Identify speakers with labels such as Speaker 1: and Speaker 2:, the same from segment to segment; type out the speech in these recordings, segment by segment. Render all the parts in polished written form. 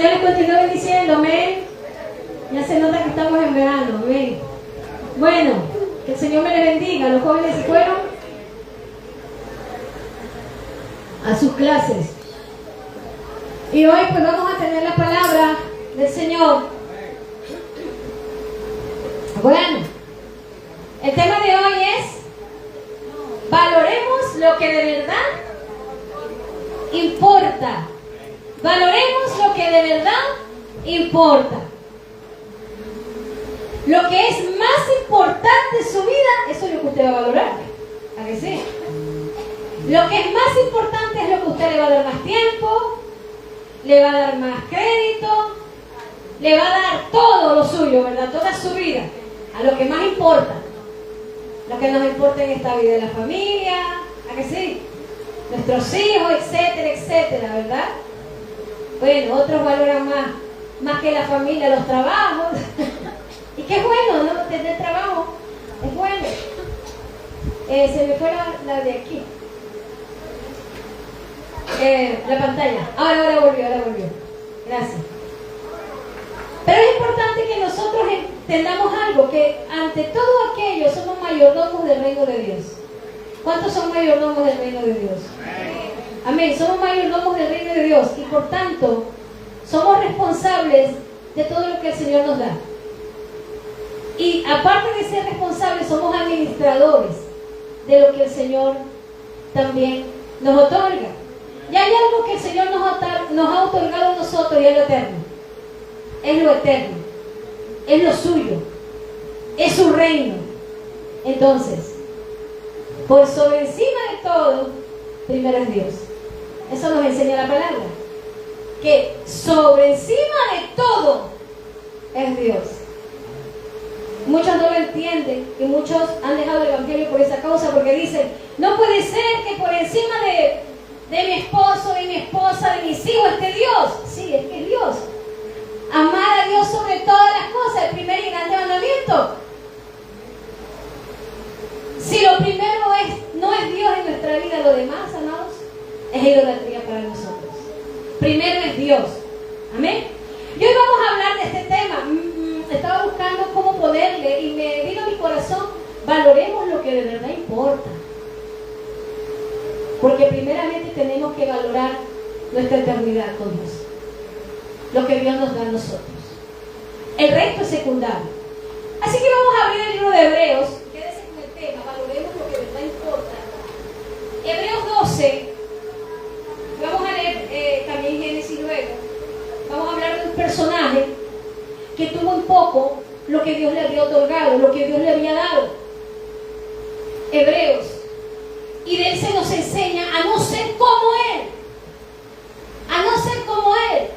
Speaker 1: les continúo bendiciendo, amén. Ya se nota que estamos en verano, amén. Bueno, que el Señor me les bendiga. Los jóvenes se fueron a sus clases. Y hoy pues vamos a tener la palabra del Señor. Bueno, el tema de hoy es: valoremos lo que de verdad importa. Valoremos lo que de verdad importa. Lo que es más importante en su vida, eso es lo que usted va a valorar. ¿A que sí? Lo que es más importante es lo que usted le va a dar más tiempo, le va a dar más crédito, le va a dar todo lo suyo, ¿verdad? Toda su vida, a lo que más importa. Lo que nos importa en esta vida, la familia, ¿a que sí? Nuestros hijos, etcétera, etcétera, ¿verdad? Bueno, otros valoran más que la familia, los trabajos. Y qué bueno, ¿no? Tener trabajo es bueno. Se me fue la de aquí. La pantalla. Ahora volvió. Gracias. Pero es importante que nosotros entendamos algo, que ante todo aquello somos mayordomos del reino de Dios. ¿Cuántos son mayordomos del reino de Dios? Amén. Somos mayordomos del reino de Dios y por tanto somos responsables de todo lo que el Señor nos da. Y aparte de ser responsables, somos administradores de lo que el Señor también nos otorga. Y hay algo que el Señor nos ha otorgado a nosotros y es lo eterno. Es lo eterno. Es lo suyo. Es su reino. Entonces, por sobre encima de todo, primero es Dios. Eso nos enseña la palabra. Que sobre encima de todo es Dios. Muchos no lo entienden y muchos han dejado el evangelio por esa causa, porque dicen: no puede ser que por encima de mi esposo, de mi esposa, de mis hijos esté Dios. Sí, es que es Dios. Amar a Dios sobre todas las cosas, el primer y grande mandamiento. Si lo primero no es Dios en nuestra vida, lo demás, amados, es idolatría para nosotros. Primero es Dios. Amén. Y hoy vamos a hablar de este tema. Estaba buscando cómo ponerle y me vino a mi corazón: valoremos lo que de verdad importa. Porque primeramente tenemos que valorar nuestra eternidad con Dios, lo que Dios nos da a nosotros. El resto es secundario. Así que vamos a abrir el libro de Hebreos. Quédese con el tema: valoremos lo que de verdad importa. Hebreos 12. Vamos a leer también Génesis luego. Vamos a hablar de un personaje que tuvo un poco lo que Dios le había otorgado, lo que Dios le había dado. Hebreos. Y de él se nos enseña a no ser como él. A no ser como él.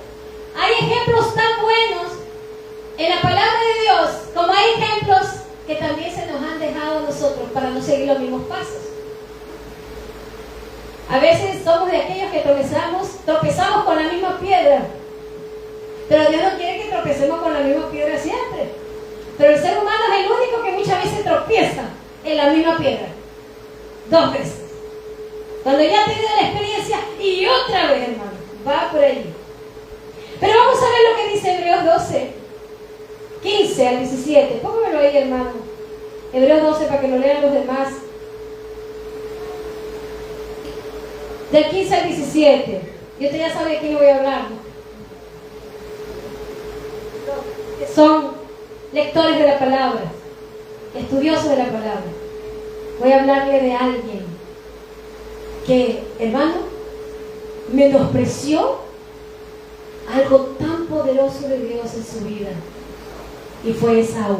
Speaker 1: Hay ejemplos tan buenos en la palabra de Dios, como hay ejemplos que también se nos han dejado a nosotros para no seguir los mismos pasos. A veces somos de aquellos que tropezamos con la misma piedra. Pero Dios no quiere que tropecemos con la misma piedra siempre. Pero el ser humano es el único que muchas veces tropieza en la misma piedra. 2 veces. Cuando ya ha tenido la experiencia y otra vez, hermano, va por allí. Pero vamos a ver lo que dice Hebreos 12, 15 al 17. Póngamelo ahí, hermano. Hebreos 12 para que lo lean los demás. Del 15 al 17. Y usted ya sabe de quién voy a hablar, ¿no? Son lectores de la palabra, estudiosos de la palabra. Voy a hablarle de alguien que, hermano, menospreció algo tan poderoso de Dios en su vida, y fue Esaú.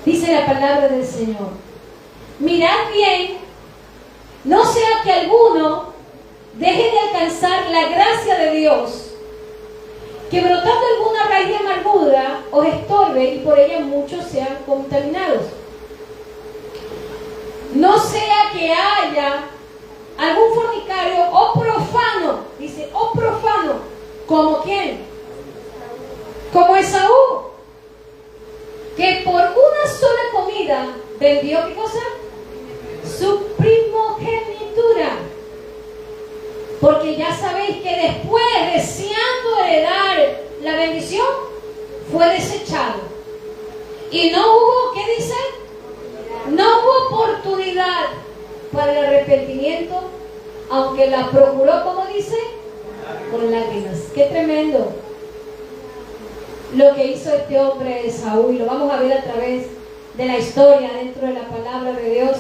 Speaker 1: Dice la palabra del Señor: mirad bien, no sea que alguno deje de alcanzar la gracia de Dios, que brotando alguna raíz de amargura os estorbe y por ella muchos sean contaminados. No sea que haya algún fornicario o profano, dice, o profano, ¿como quién? Como Esaú, que por una sola comida vendió, ¿qué cosa? Su primogenitura. Porque ya sabéis que después, deseando que la procuró, como dice, con lágrimas. Qué tremendo lo que hizo este hombre Esaú, y lo vamos a ver a través de la historia dentro de la palabra de Dios.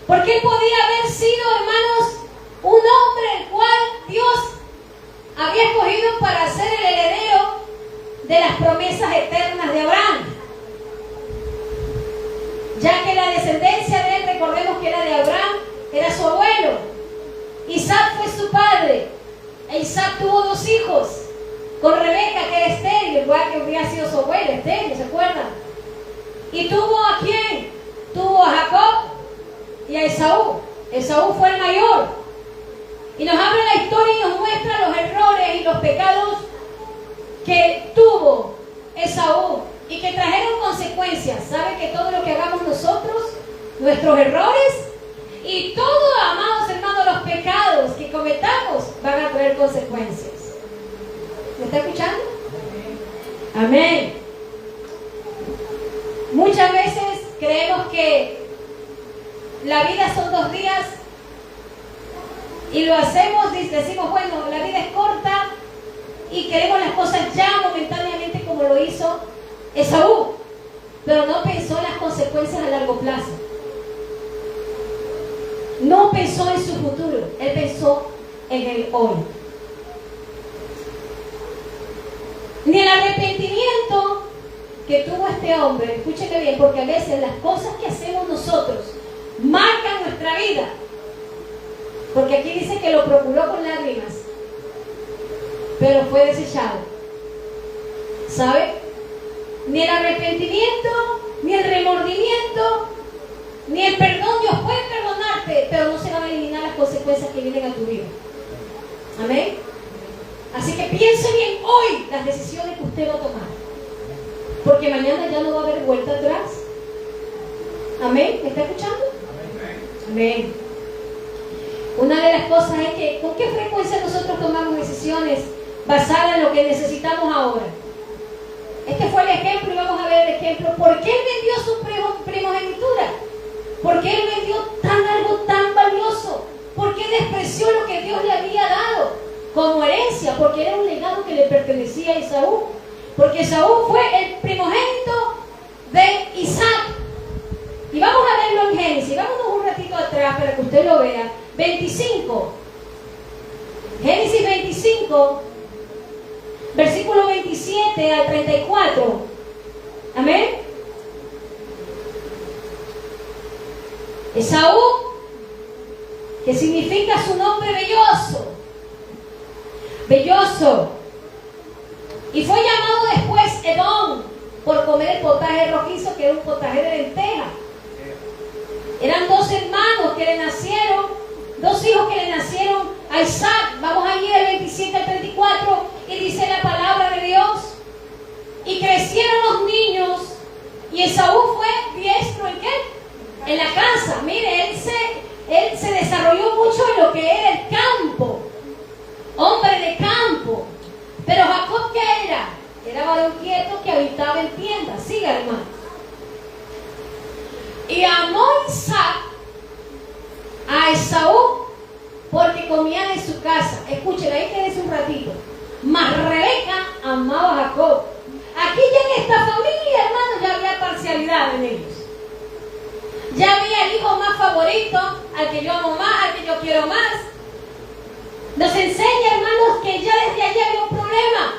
Speaker 1: Porque él podía haber sido, hermanos, un hombre el cual Dios había escogido para ser el heredero de las promesas eternas de Abraham, ya que la descendencia de él, recordemos que era de Abraham, era su abuelo. Isaac fue su padre, e Isaac tuvo 2 hijos, con Rebeca, que era estéril, igual que hubiera sido su abuela, estéril, ¿se acuerdan? ¿Y tuvo a quién? Tuvo a Jacob y a Esaú. Esaú fue el mayor. Y nos habla la historia y nos muestra los errores y los pecados que tuvo Esaú y que trajeron consecuencias. ¿Sabe que todo lo que hagamos nosotros, nuestros errores y todo, amados hermanos, los pecados que cometamos van a traer consecuencias? ¿Me está escuchando? Amén. Muchas veces creemos que la vida son 2 días y lo hacemos, decimos, bueno, la vida es corta y queremos las cosas ya momentáneamente, como lo hizo Esaú, pero no pensó en las consecuencias a largo plazo. No pensó en su futuro, él pensó en el hoy. Ni el arrepentimiento que tuvo este hombre, escúcheme bien, porque a veces las cosas que hacemos nosotros marcan nuestra vida, porque aquí dice que lo procuró con lágrimas, pero fue desechado. ¿Sabe? Ni el arrepentimiento, ni el remordimiento, ni el perdón. Dios puede perdonarte, pero no se van a eliminar las consecuencias que vienen a tu vida. Amén. Así que piense bien hoy las decisiones que usted va a tomar, porque mañana ya no va a haber vuelta atrás. Amén. ¿Me está escuchando? Amén. Una de las cosas es que ¿con qué frecuencia nosotros tomamos decisiones basadas en lo que necesitamos ahora? Este fue el ejemplo y vamos a ver el ejemplo. ¿Por qué él vendió su primogenitura? ¿Por qué él vendió algo tan valioso? ¿Por qué despreció lo que Dios le había dado como herencia? Porque era un legado que le pertenecía a Esaú. Porque Esaú fue el primogénito de Isaac. Y vamos a verlo en Génesis. Vámonos un ratito atrás para que usted lo vea. 25. Génesis 25, versículo 27 al 34. Amén. Esaú, que significa su nombre belloso. Belloso. Y fue llamado después Edom por comer el potaje rojizo, que era un potaje de lenteja. Eran 2 hermanos que le nacieron, 2 hijos que le nacieron a Isaac. Vamos allí del 27 al 34 y dice la palabra de Dios. Y crecieron los niños y Esaú fue diestro ¿en qué? En la casa. Mire, él se desarrolló mucho en lo que era el campo, hombre de campo. Pero Jacob, ¿qué era? Era varón quieto que habitaba en tiendas. Siga, hermano. Y amó Isaac a Esaú porque comían en su casa. Escuchen, ahí quédense un ratito. Mas Rebeca amaba a Jacob. Aquí ya en esta familia, hermanos, ya había parcialidad en ellos. Ya había el hijo más favorito, al que yo amo más, al que yo quiero más. Nos enseña, hermanos, que ya desde allí había un problema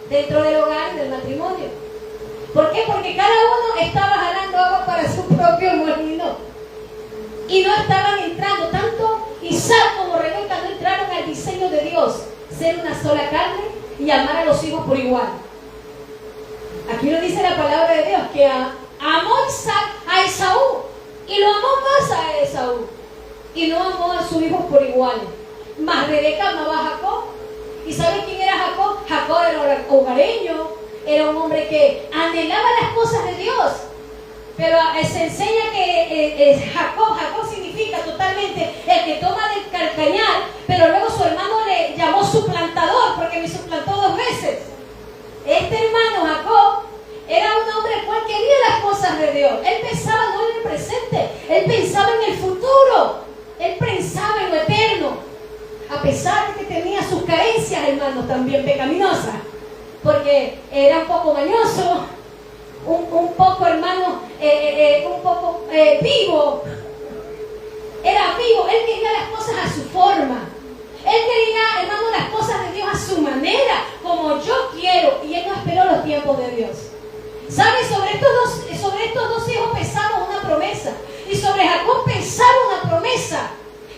Speaker 1: dentro del hogar y del matrimonio. ¿Por qué? Porque cada uno estaba jalando agua para su propio molino. Y no estaban entrando, tanto Isaac como Rebeca no entraron al diseño de Dios, ser una sola carne y amar a los hijos por igual. Aquí lo dice la palabra de Dios, que amó Isaac a Esaú, y lo amó más a Esaú, y no amó a sus hijos por igual. Mas Rebeca amaba a Jacob. ¿Y sabe quién era Jacob? Jacob era hogareño, era un hombre que anhelaba las cosas de Dios. Pero se enseña que Jacob significa totalmente el que toma del calcañar, pero luego su hermano le llamó suplantador, porque me suplantó 2 veces. Este hermano Jacob era un hombre el cual quería las cosas de Dios. Él pensaba no en el presente, él pensaba en el futuro, él pensaba en lo eterno. hermanos, también pecaminosa, porque era un poco mañoso, un poco, hermano, vivo. Era vivo, él quería las cosas a su forma. Él quería, hermano, las cosas de Dios a su manera, como yo quiero, y él no esperó los tiempos de Dios. ¿Sabes? Sobre estos dos hijos pesaba una promesa, y sobre Jacob pesaba una promesa,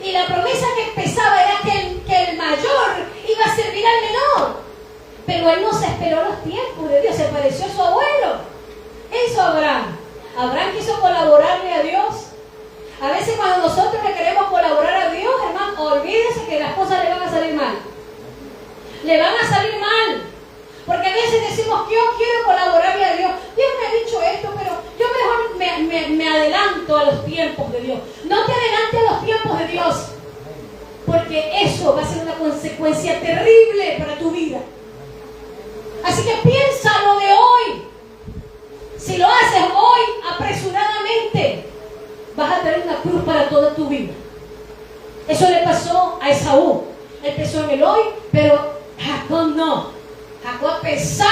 Speaker 1: y la promesa que pesaba era que el mayor iba a servir al menor. Pero él no se esperó los tiempos de Dios, se pareció a su abuelo. ¿Qué hizo Abraham? Abraham quiso colaborarle a Dios. A veces cuando nosotros le queremos colaborar a Dios, hermano, olvídese que las cosas le van a salir mal. Le van a salir mal. Porque a veces decimos que yo quiero colaborarle a Dios. Dios me ha dicho esto, pero yo mejor me adelanto a los tiempos de Dios. No te adelantes a los tiempos de Dios, porque eso va a ser una consecuencia terrible para tu vida. Así que piénsalo de hoy. Si lo haces hoy apresuradamente, vas a tener una cruz para toda tu vida. Eso le pasó a Esaú. Él empezó en el hoy, pero Jacob no. Jacob, a pesar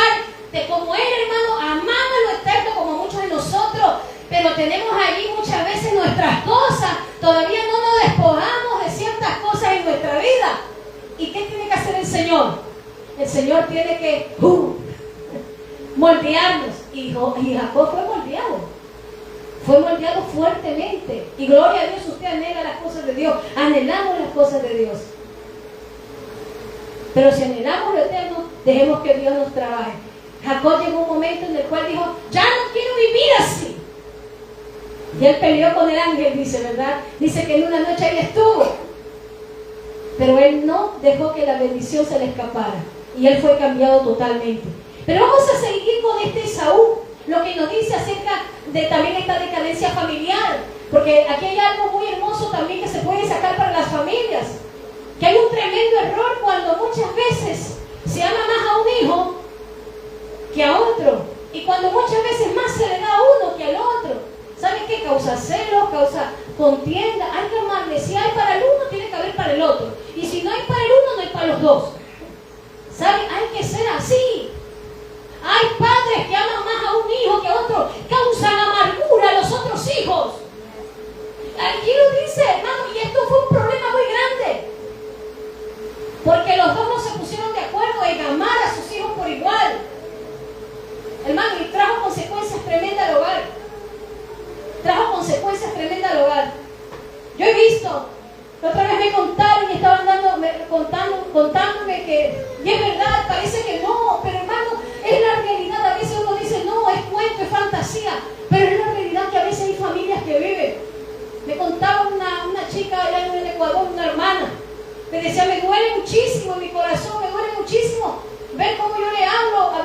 Speaker 1: de como él, hermano, amaba lo eterno como muchos de nosotros, pero tenemos allí muchas veces nuestras cosas, todavía no nos despojamos de ciertas cosas en nuestra vida. ¿Y qué tiene que hacer el Señor? El Señor tiene que moldearnos. Y Jacob fue moldeado fuertemente. Y gloria a Dios, usted anhela las cosas de Dios. Anhelamos las cosas de Dios. Pero si anhelamos lo eterno, dejemos que Dios nos trabaje. Jacob llegó un momento en el cual dijo, ya no quiero vivir así. Y él peleó con el ángel, dice, ¿verdad? Dice que en una noche él estuvo. Pero él no dejó que la bendición se le escapara. Y él fue cambiado totalmente. Pero vamos a seguir con este Esaú, lo que nos dice acerca de también esta decadencia familiar, porque aquí hay algo muy hermoso también que se puede sacar para las familias, que hay un tremendo error cuando muchas veces se ama más a un hijo que a otro, y cuando muchas veces más se le da a uno que al otro. ¿Saben qué? Causa celos, causa contienda. Hay que amarle. Si hay para el uno, tiene que haber para el otro, y si no hay para el uno, no hay para los dos. ¿Saben? Hay que ser así. Hay padres que aman más a un hijo que a otro, causan amargura a los otros hijos. Aquí lo dice, hermano, y esto fue un problema muy grande, porque los dos no se pusieron de acuerdo en amar a sus hijos por igual. Hermano, y trajo consecuencias tremendas al hogar. Yo he visto, la otra vez me contaron y estaban contándome que, y es verdad, parece que no, pero hermano, es la realidad. A veces uno dice, no, es cuento, es fantasía, pero es la realidad que a veces hay familias que viven. Me contaba una chica allá en Ecuador, una hermana, me decía, me duele muchísimo en mi corazón, me duele muchísimo ver cómo yo le hablo a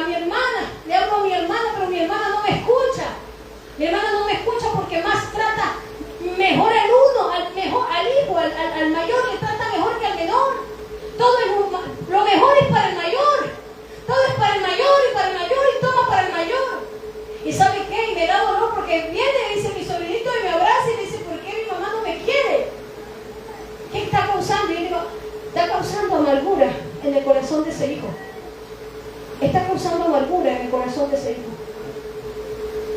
Speaker 1: mi hermana, pero mi hermana no me escucha. Mi hermana no me escucha porque más trata mejor al uno, al hijo, al mayor le trata mejor que al menor. Todo es lo mejor es para el mayor. Todo es para el mayor y para el mayor y todo para el mayor. ¿Y sabe qué? Y me da dolor porque viene, dice mi sobrinito y me abraza y me dice, ¿por qué mi mamá no me quiere? ¿Qué está causando? Y yo digo, está causando amargura en el corazón de ese hijo. Está causando amargura en el corazón de ese hijo.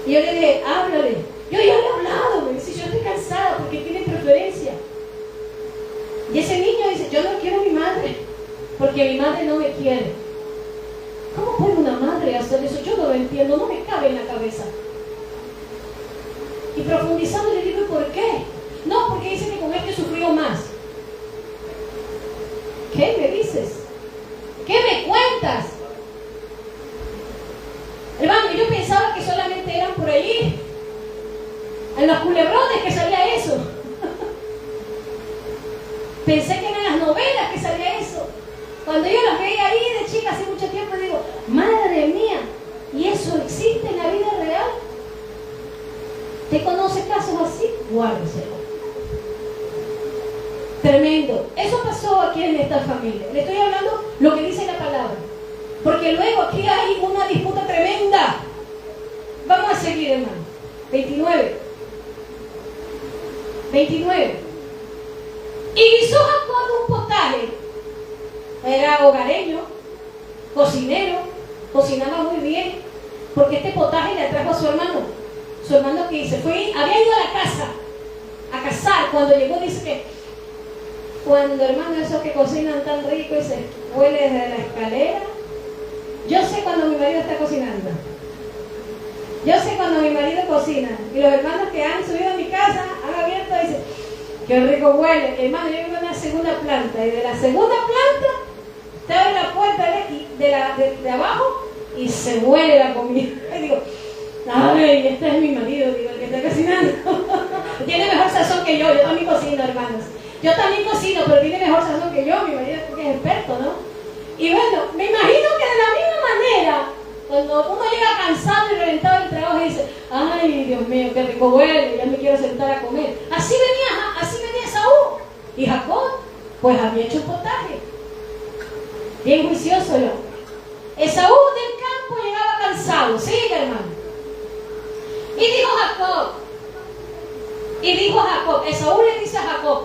Speaker 1: Y yo le dije, háblale. Yo ya le he hablado, me dice, yo estoy cansada porque tiene preferencia. Y ese niño dice, yo no quiero a mi madre porque mi madre no me quiere. ¿Cómo puede una madre hacer eso? Yo no lo entiendo, no me cabe en la cabeza. Y profundizando le digo, ¿por qué? No, porque dice que con este sufrió más. ¿Qué me dices? ¿Qué me cuentas? Hermano, yo pensaba que solamente eran por allí, en los culebrones, que salía eso. Pensé que eran las novelas que salía eso. Cuando yo las veía ahí de chica hace mucho tiempo, digo, madre mía, ¿y eso existe en la vida real? ¿Te conoce casos así? Guárdeselo. Tremendo. Eso pasó aquí en esta familia. Le estoy hablando lo que dice la palabra, porque luego aquí hay una disputa tremenda. Vamos a seguir, hermano. 29. Y hizo Jacob un potaje. Era hogareño. leño, cocinero, cocinaba muy bien, porque este potaje le atrajo a su hermano que se fue, había ido a la casa a cazar. Cuando llegó dice que cuando, hermano, esos que cocinan tan rico y se huele desde la escalera, yo sé cuando mi marido está cocinando, yo sé cuando mi marido cocina, y los hermanos que han subido a mi casa han abierto y dicen, qué rico huele. Hermano, yo vivo en una segunda planta, y de la segunda planta te abre la puerta de abajo y se huele la comida. Y digo, ay, este es mi marido, digo, el que está cocinando. Tiene mejor sazón que yo también cocino, hermanos. Yo también cocino, pero tiene mejor sazón que yo, mi marido es experto, ¿no? Y bueno, me imagino que de la misma manera, cuando uno llega cansado y reventado del trabajo y dice, ay, Dios mío, qué rico huele, ya me quiero sentar a comer. Así venía Esaú. Y Jacob, pues había hecho un potaje. Bien juicioso yo. Esaú del campo llegaba cansado, sigue, hermano. Y dijo Jacob, Esaú le dice a Jacob,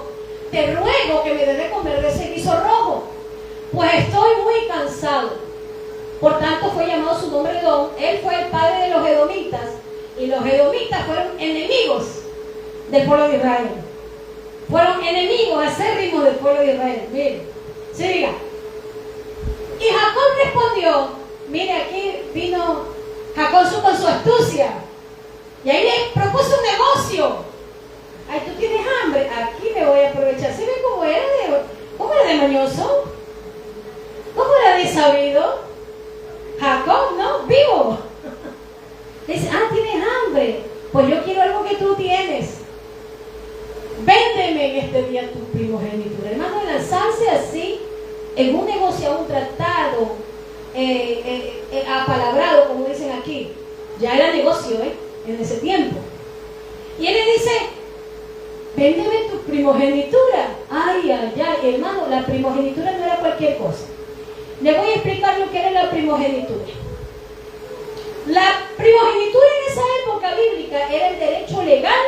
Speaker 1: te ruego que me dé de comer de ese guiso rojo, pues estoy muy cansado. Por tanto fue llamado su nombre Edom. Él fue el padre de los edomitas, y los edomitas fueron enemigos del pueblo de Israel. Fueron enemigos acérrimos del pueblo de Israel. Miren, siga. Y Jacob respondió, mire, aquí vino Jacob con su astucia, y ahí le propuso un negocio. Ay, tú tienes hambre, aquí me voy a aprovechar. ¿Sí ven cómo era de mañoso? ¿Cómo era de sabido? Jacob, ¿no? Vivo. Dice, tienes hambre, pues yo quiero algo que tú tienes. Véndeme en este día tu primogenitura. Hermano, lanzarse así en un negocio, un tratado apalabrado, como dicen aquí, ya era negocio, en ese tiempo. Y él le dice, véndeme tu primogenitura. Ay, hermano, la primogenitura no era cualquier cosa. Le voy a explicar lo que era la primogenitura. La primogenitura en esa época bíblica era el derecho legal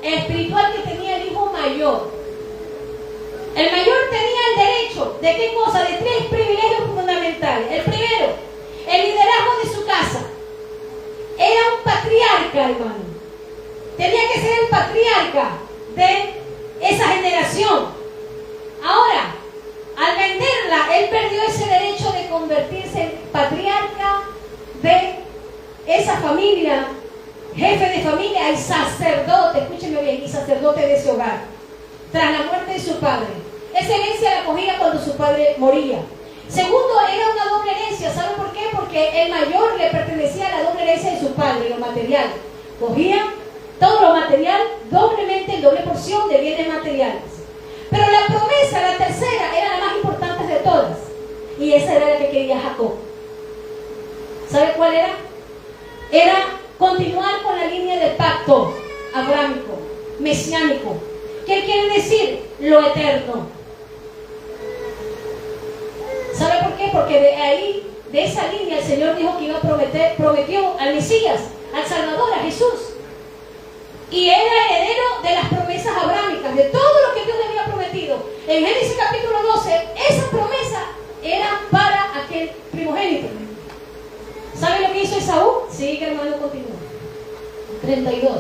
Speaker 1: e espiritual que tenía el hijo mayor. El mayor tenía el derecho, ¿de qué cosa? De 3 privilegios fundamentales. El primero, el liderazgo de su casa. Era un patriarca, hermano. Tenía que ser el patriarca de esa generación. Ahora, al venderla, él perdió ese derecho de convertirse en patriarca de esa familia, jefe de familia y sacerdote, escúcheme bien, y sacerdote de ese hogar, tras la muerte de su padre. Esa herencia la cogía cuando su padre moría. Segundo, era una doble herencia. ¿Sabe por qué? Porque el mayor le pertenecía a la doble herencia de su padre, lo material. Cogía todo lo material, doblemente, en doble porción de bienes materiales. Pero la promesa, la tercera, era la más importante de todas. Y esa era la que quería Jacob. ¿Sabe cuál era? Era continuar con la línea del pacto abrámico, mesiánico. ¿Qué quiere decir? Lo eterno. ¿Sabe por qué? Porque de ahí, de esa línea, el Señor dijo que iba a prometió al Mesías, al Salvador, a Jesús. Y era heredero de las promesas abrámicas, de todo lo que Dios le había prometido. En Génesis capítulo 12, esa promesa era para aquel primogénito. ¿Sabe lo que hizo Esaú? Sí, que hermano, continúa. 32.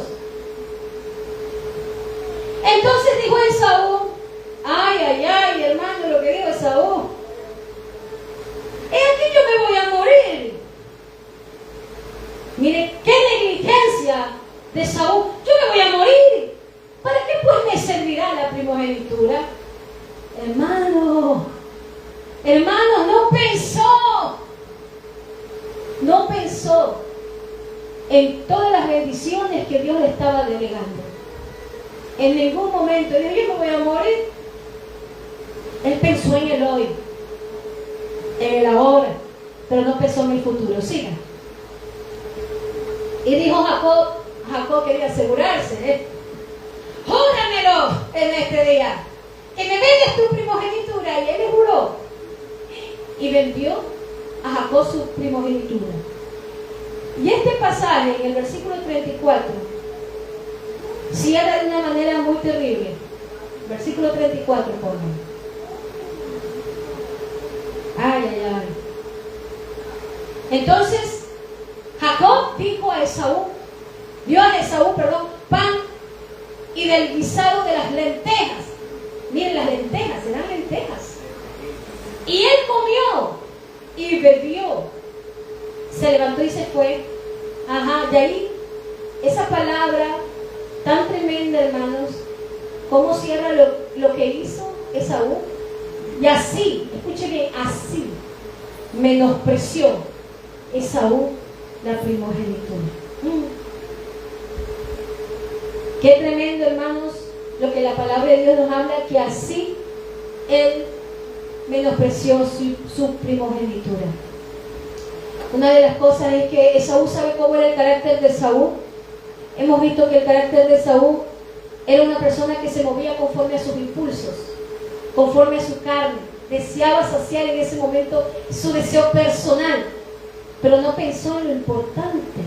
Speaker 1: Entonces dijo Esaú, ay, hermano, lo que dijo Esaú, es aquí yo me voy a morir. Mire, qué negligencia de Esaú. Yo me voy a morir. ¿Para qué pues me servirá la primogenitura? Hermano, no pensó en todas las bendiciones que Dios le estaba delegando. En ningún momento dijo, yo me voy a morir. Él pensó en el hoy, en el ahora, pero no pensó en el futuro. Siga. Y dijo Jacob quería asegurarse, júramelo en este día, que me vendes tu primogenitura. Y él le juró. Y vendió a Jacob su primogenitura. Y este pasaje, en el versículo 34, cierra de una manera muy terrible. Versículo 34, por favor. Ay, ay, ay. Entonces, Jacob dijo a Esaú, dio a Esaú, pan y del guisado de las lentejas. Miren, las lentejas, eran lentejas. Y él comió y bebió. Se levantó y se fue. Ajá, de ahí, esa palabra tan tremenda, hermanos, cómo cierra lo que hizo Esaú. Y así, escuchen bien, así menospreció Esaú la primogenitura. Qué tremendo, hermanos, lo que la palabra de Dios nos habla, que así él menospreció su primogenitura. Una de las cosas es que Esaú, ¿sabe cómo era el carácter de Esaú? Hemos visto que el carácter de Esaú era una persona que se movía conforme a sus impulsos, conforme a su carne. Deseaba saciar en ese momento su deseo personal, pero no pensó en lo importante.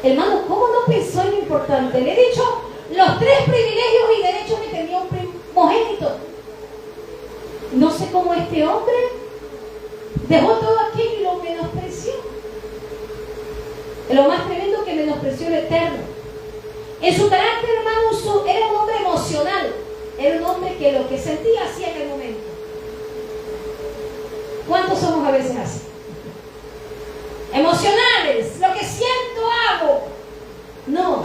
Speaker 1: Hermano, ¿cómo no pensó en lo importante? Le he dicho los 3 privilegios y derechos que tenía un primogénito. No sé cómo este hombre dejó todo aquello y lo menospreció. Lo más tremendo, que menospreció el Eterno. En su carácter, hermano, era un hombre emocional. Era un hombre que lo que sentía hacía en el momento. ¿Cuántos somos a veces así? Emocionales, lo que siento hago. No,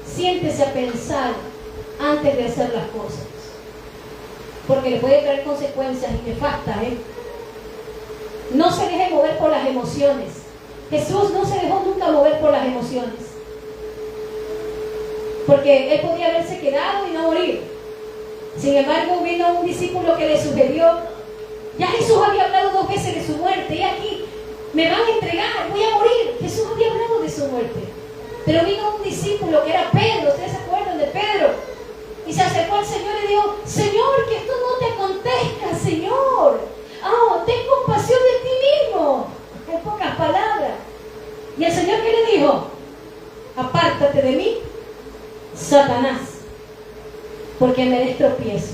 Speaker 1: siéntese a pensar antes de hacer las cosas, porque le puede traer consecuencias nefastas, No se deje mover por las emociones. Jesús no se dejó nunca mover por las emociones, porque él podía haberse quedado y no morir. Sin embargo, vino un discípulo que le sugirió, ya Jesús había hablado 2 veces de su muerte, y aquí me van a entregar, voy a morir. Jesús había hablado de su muerte, pero vino un discípulo que era Pedro. ¿Ustedes se acuerdan de Pedro? Y se acercó al Señor y dijo, Señor, que esto no te acontezca, Señor. Ten compasión de ti mismo. En pocas palabras. Y el Señor, ¿qué le dijo? Apártate de mí, Satanás, porque me des tropiezo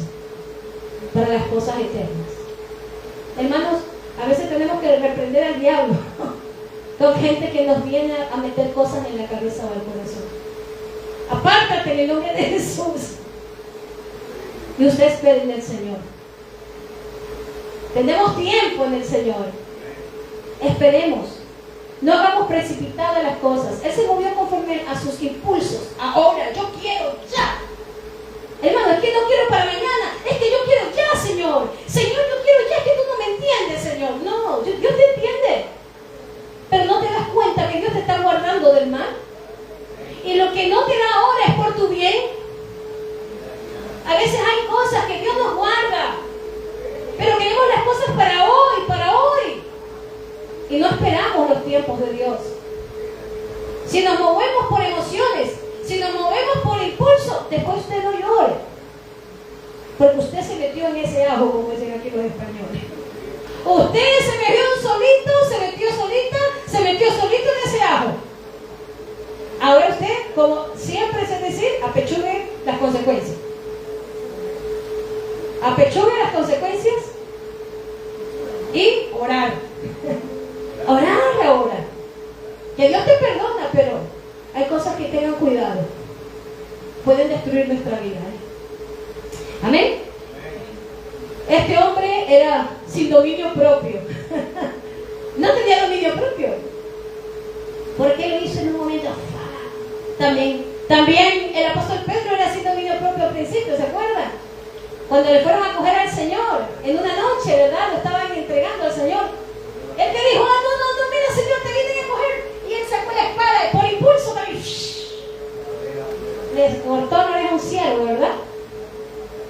Speaker 1: para las cosas eternas. Hermanos, a veces tenemos que reprender al diablo con gente que nos viene a meter cosas en la cabeza o al corazón. Apártate en el nombre de Jesús. Y usted espere en el Señor. Tenemos tiempo en el Señor. Esperemos. No hagamos precipitadas las cosas. Él se movió conforme a sus impulsos. Ahora, yo quiero ya. Hermano, es que no quiero para mañana. Es que yo quiero ya, Señor. Señor, yo quiero ya. Es que tú no me entiendes, Señor. No, Dios te entiende. Pero no te das cuenta que Dios te está guardando del mal. Y lo que no te da ahora es por tu bien. A veces hay cosas que Dios nos guarda, pero queremos las cosas para hoy. Y no esperamos los tiempos de Dios. Si nos movemos por emociones, si nos movemos por impulso, después usted no llore, porque usted se metió en ese ajo, como dicen aquí los españoles. Usted se metió solito, se metió solito en ese ajo. Ahora usted, como siempre se dice, apechugue las consecuencias. Apechugue las consecuencias y orar. Orar. Que Dios te perdona, pero hay cosas que tengan cuidado. Pueden destruir nuestra vida. Amén. Este hombre era sin dominio propio. No tenía dominio propio. Porque lo hizo en un momento. También el apóstol Pedro era sin dominio propio al principio, ¿se acuerdan? Cuando le fueron a coger al Señor en una noche, ¿verdad? Lo estaban entregando al Señor. Él te dijo, no, mira, Señor, te vienen a coger. Y él sacó la espada y por impulso también le cortó la oreja a un ciervo, ¿verdad?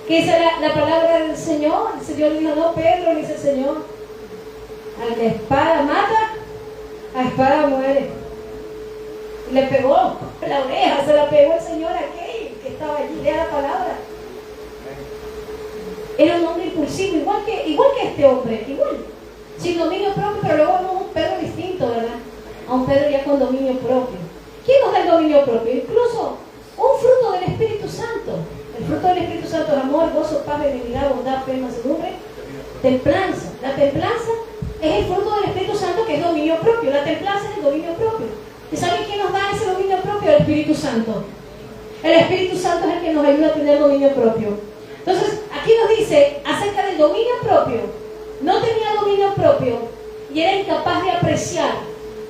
Speaker 1: Que esa era la palabra del Señor. El Señor le dijo, no, Pedro, dice el Señor, al que espada mata, a espada muere. Le pegó la oreja, se la pegó el Señor a aquel que estaba allí. Lea la palabra. Era un hombre impulsivo, igual que este hombre, igual, sin dominio propio, pero luego no, un Pedro distinto, ¿verdad? A un Pedro ya con dominio propio. ¿Quién nos da el dominio propio? Incluso un fruto del Espíritu Santo. El fruto del Espíritu Santo es amor, gozo, paz, benignidad, bondad, fe, mansedumbre, templanza. La templanza es el fruto del Espíritu Santo, que es dominio propio. La templanza es el dominio propio. ¿Y saben quién nos da ese dominio propio? El Espíritu Santo. El Espíritu Santo es el que nos ayuda a tener dominio propio. Entonces, aquí nos dice acerca del dominio propio. No tenía dominio propio y era incapaz de apreciar,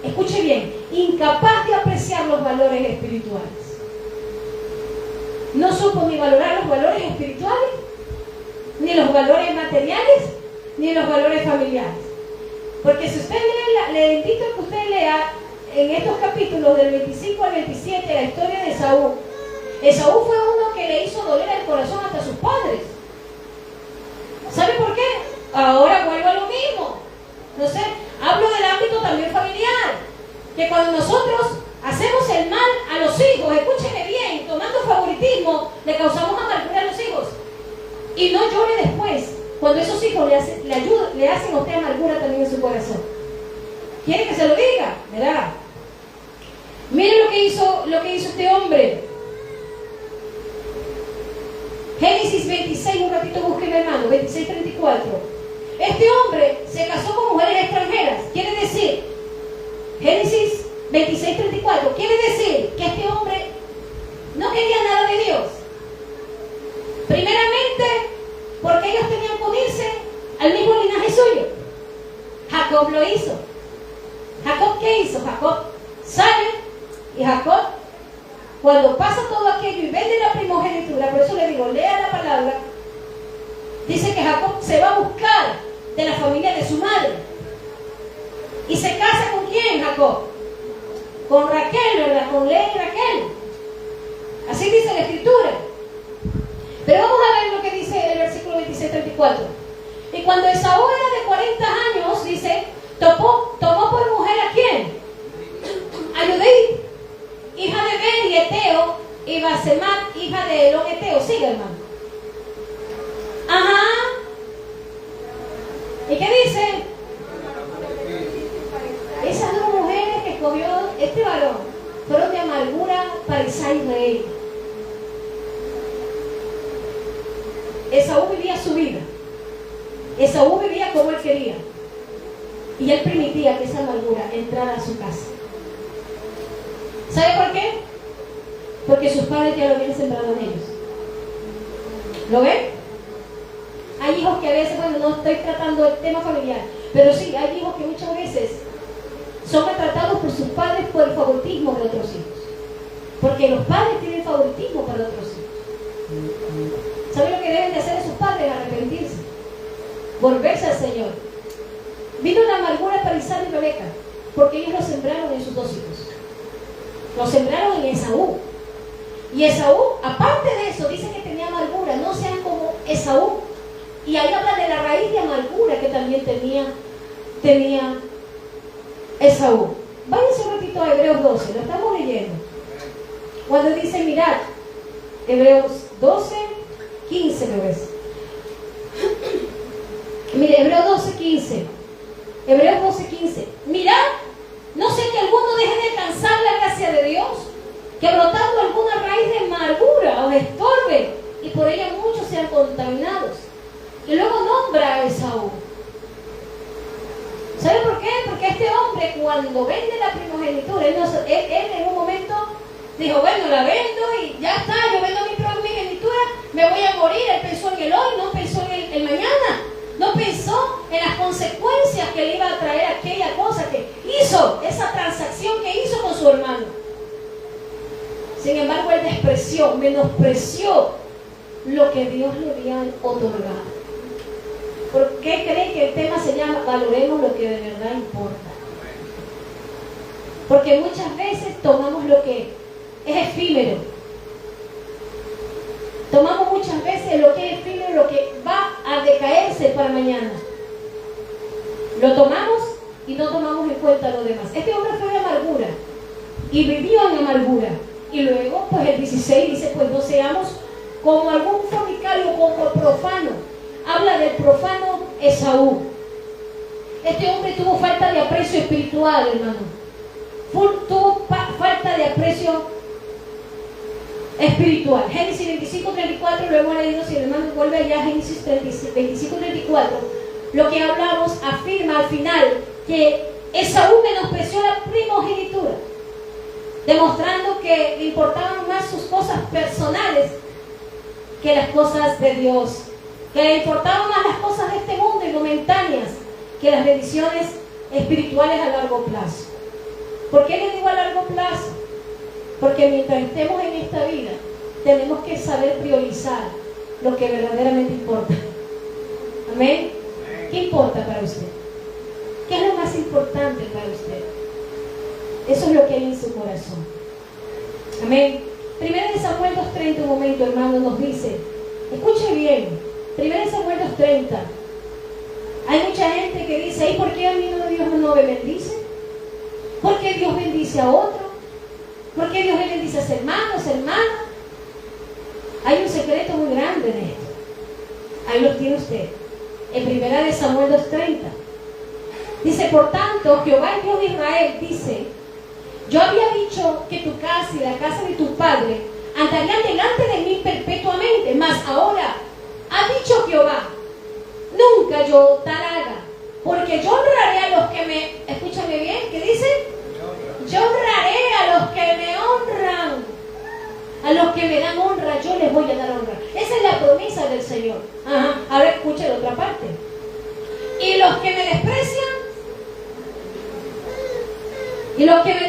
Speaker 1: escuche bien, incapaz de apreciar los valores espirituales. No supo ni valorar los valores espirituales, ni los valores materiales, ni los valores familiares. Porque si usted lee, le invito a que usted lea en estos capítulos del 25 al 27 la historia de Esaú. Esaú fue uno que le hizo doler el corazón hasta a sus padres. ¿Sabe por qué? Ahora vuelvo a lo mismo. No sé, hablo del ámbito también familiar. Que cuando nosotros hacemos el mal a los hijos, escúcheme bien, tomando favoritismo, le causamos amargura a los hijos. Y no llore después, cuando esos hijos le hacen a usted amargura también en su corazón. ¿Quiere que se lo diga? ¿Verdad? Miren lo que hizo este hombre. Génesis 26, un ratito busquen, hermano, 26:34. Este hombre se casó con mujeres extranjeras. Quiere decir, Génesis 26:34, quiere decir que este hombre no quería nada de Dios. Primeramente, porque ellos tenían que unirse al mismo linaje suyo. Jacob lo hizo. ¿Jacob qué hizo? Jacob sale y Jacob, cuando pasa todo aquello y vende la primogenitura, por eso le digo, lea la palabra, dice que Jacob se va a buscar de la familia de su madre. ¿Y se casa con quién, Jacob? Con Raquel, ¿verdad? Con Lea y Raquel. Así dice la Escritura. Pero vamos a ver lo que dice el versículo 26-34. Y cuando Esaú era de 40 años, dice, tomó por mujer ¿a quién? A Judith, hija de Beri, Eteo, y Basemat, hija de Elón, Eteo. Sigue, hermano. Ajá. ¿Y qué dice? Esas dos mujeres que escogió este varón fueron de amargura para Israel. Esaú vivía su vida. Esaú vivía como él quería. Y él permitía que esa amargura entrara a su casa. ¿Sabe por qué? Porque sus padres ya lo habían sembrado en ellos. ¿Lo ven? Hay hijos que a veces, bueno, no estoy tratando el tema familiar, pero sí, hay hijos que muchas veces son maltratados por sus padres por el favoritismo de otros hijos. Porque los padres tienen favoritismo para otros hijos. ¿Saben lo que deben de hacer sus padres? Arrepentirse, volverse al Señor. Vino la amargura para Isaac y Rebeca, porque ellos lo sembraron en sus dos hijos. Lo sembraron en Esaú. Y Esaú, aparte de eso, dice que tenía amargura. No sean como Esaú. Y ahí habla de la raíz de amargura que también tenía Esaú. Váyanse un ratito a Hebreos 12, lo estamos leyendo. Cuando dice, mirad, Hebreos 12, 15, ¿lo ves? Mire, Hebreos 12, 15. Hebreos 12, 15. Mirad, no sé que alguno deje de alcanzar la gracia de Dios, que brotando alguna raíz de amargura os estorbe, y por ella muchos sean contaminados. Y luego nombra a Esaú. ¿Sabe por qué? Porque este hombre, cuando vende la primogenitura, él en un momento dijo, bueno, la vendo y ya está, yo vendo mi primogenitura, me voy a morir. Él pensó en el hoy, no pensó en el mañana. No pensó en las consecuencias que le iba a traer aquella cosa que hizo, esa transacción que hizo con su hermano. Sin embargo, él menospreció lo que Dios le había otorgado. ¿Por qué creen que el tema se llama valoremos lo que de verdad importa? Porque muchas veces tomamos lo que es efímero. Tomamos muchas veces lo que es efímero, lo que va a decaerse para mañana. Lo tomamos y no tomamos en cuenta lo demás. Este hombre fue de amargura y vivió en amargura. Y luego, pues el 16 dice, pues no seamos como algún fornicario, como profano. Habla del profano Esaú. Este hombre tuvo falta de aprecio espiritual, hermano. Tuvo falta de aprecio espiritual. Génesis 25:34, lo hemos leído. Si el hermano vuelve allá a Génesis 25:34, lo que hablamos afirma al final que Esaú menospreció la primogenitura, demostrando que le importaban más sus cosas personales que las cosas de Dios, que le importaban más las cosas de este mundo y momentáneas que las bendiciones espirituales a largo plazo. ¿Por qué le digo a largo plazo? Porque mientras estemos en esta vida, tenemos que saber priorizar lo que verdaderamente importa. Amén. ¿Qué importa para usted? ¿Qué es lo más importante para usted? Eso es lo que hay en su corazón. Amén. 1 Samuel 2:30, un momento, hermano, nos dice, escuche bien, 1 Samuel 2:30. Hay mucha gente que dice, ¿y por qué a mí Dios no me bendice? ¿Por qué Dios bendice a otro? ¿Por qué Dios bendice a sus hermanos, hermanas? Hay un secreto muy grande en esto. Ahí lo tiene usted. En 1 Samuel 2:30. Dice, por tanto, Jehová, el Dios de Israel, dice, yo había dicho que tu casa y la casa de tu padre andarían delante de mí perpetuamente, mas ahora ha dicho Jehová, nunca yo tal haga, porque yo honraré a los que me, escúchame bien, ¿qué dice? Yo honraré a los que me honran, a los que me dan honra, yo les voy a dar honra. Esa es la promesa del Señor. Ajá. Ahora escuche la otra parte. Y los que me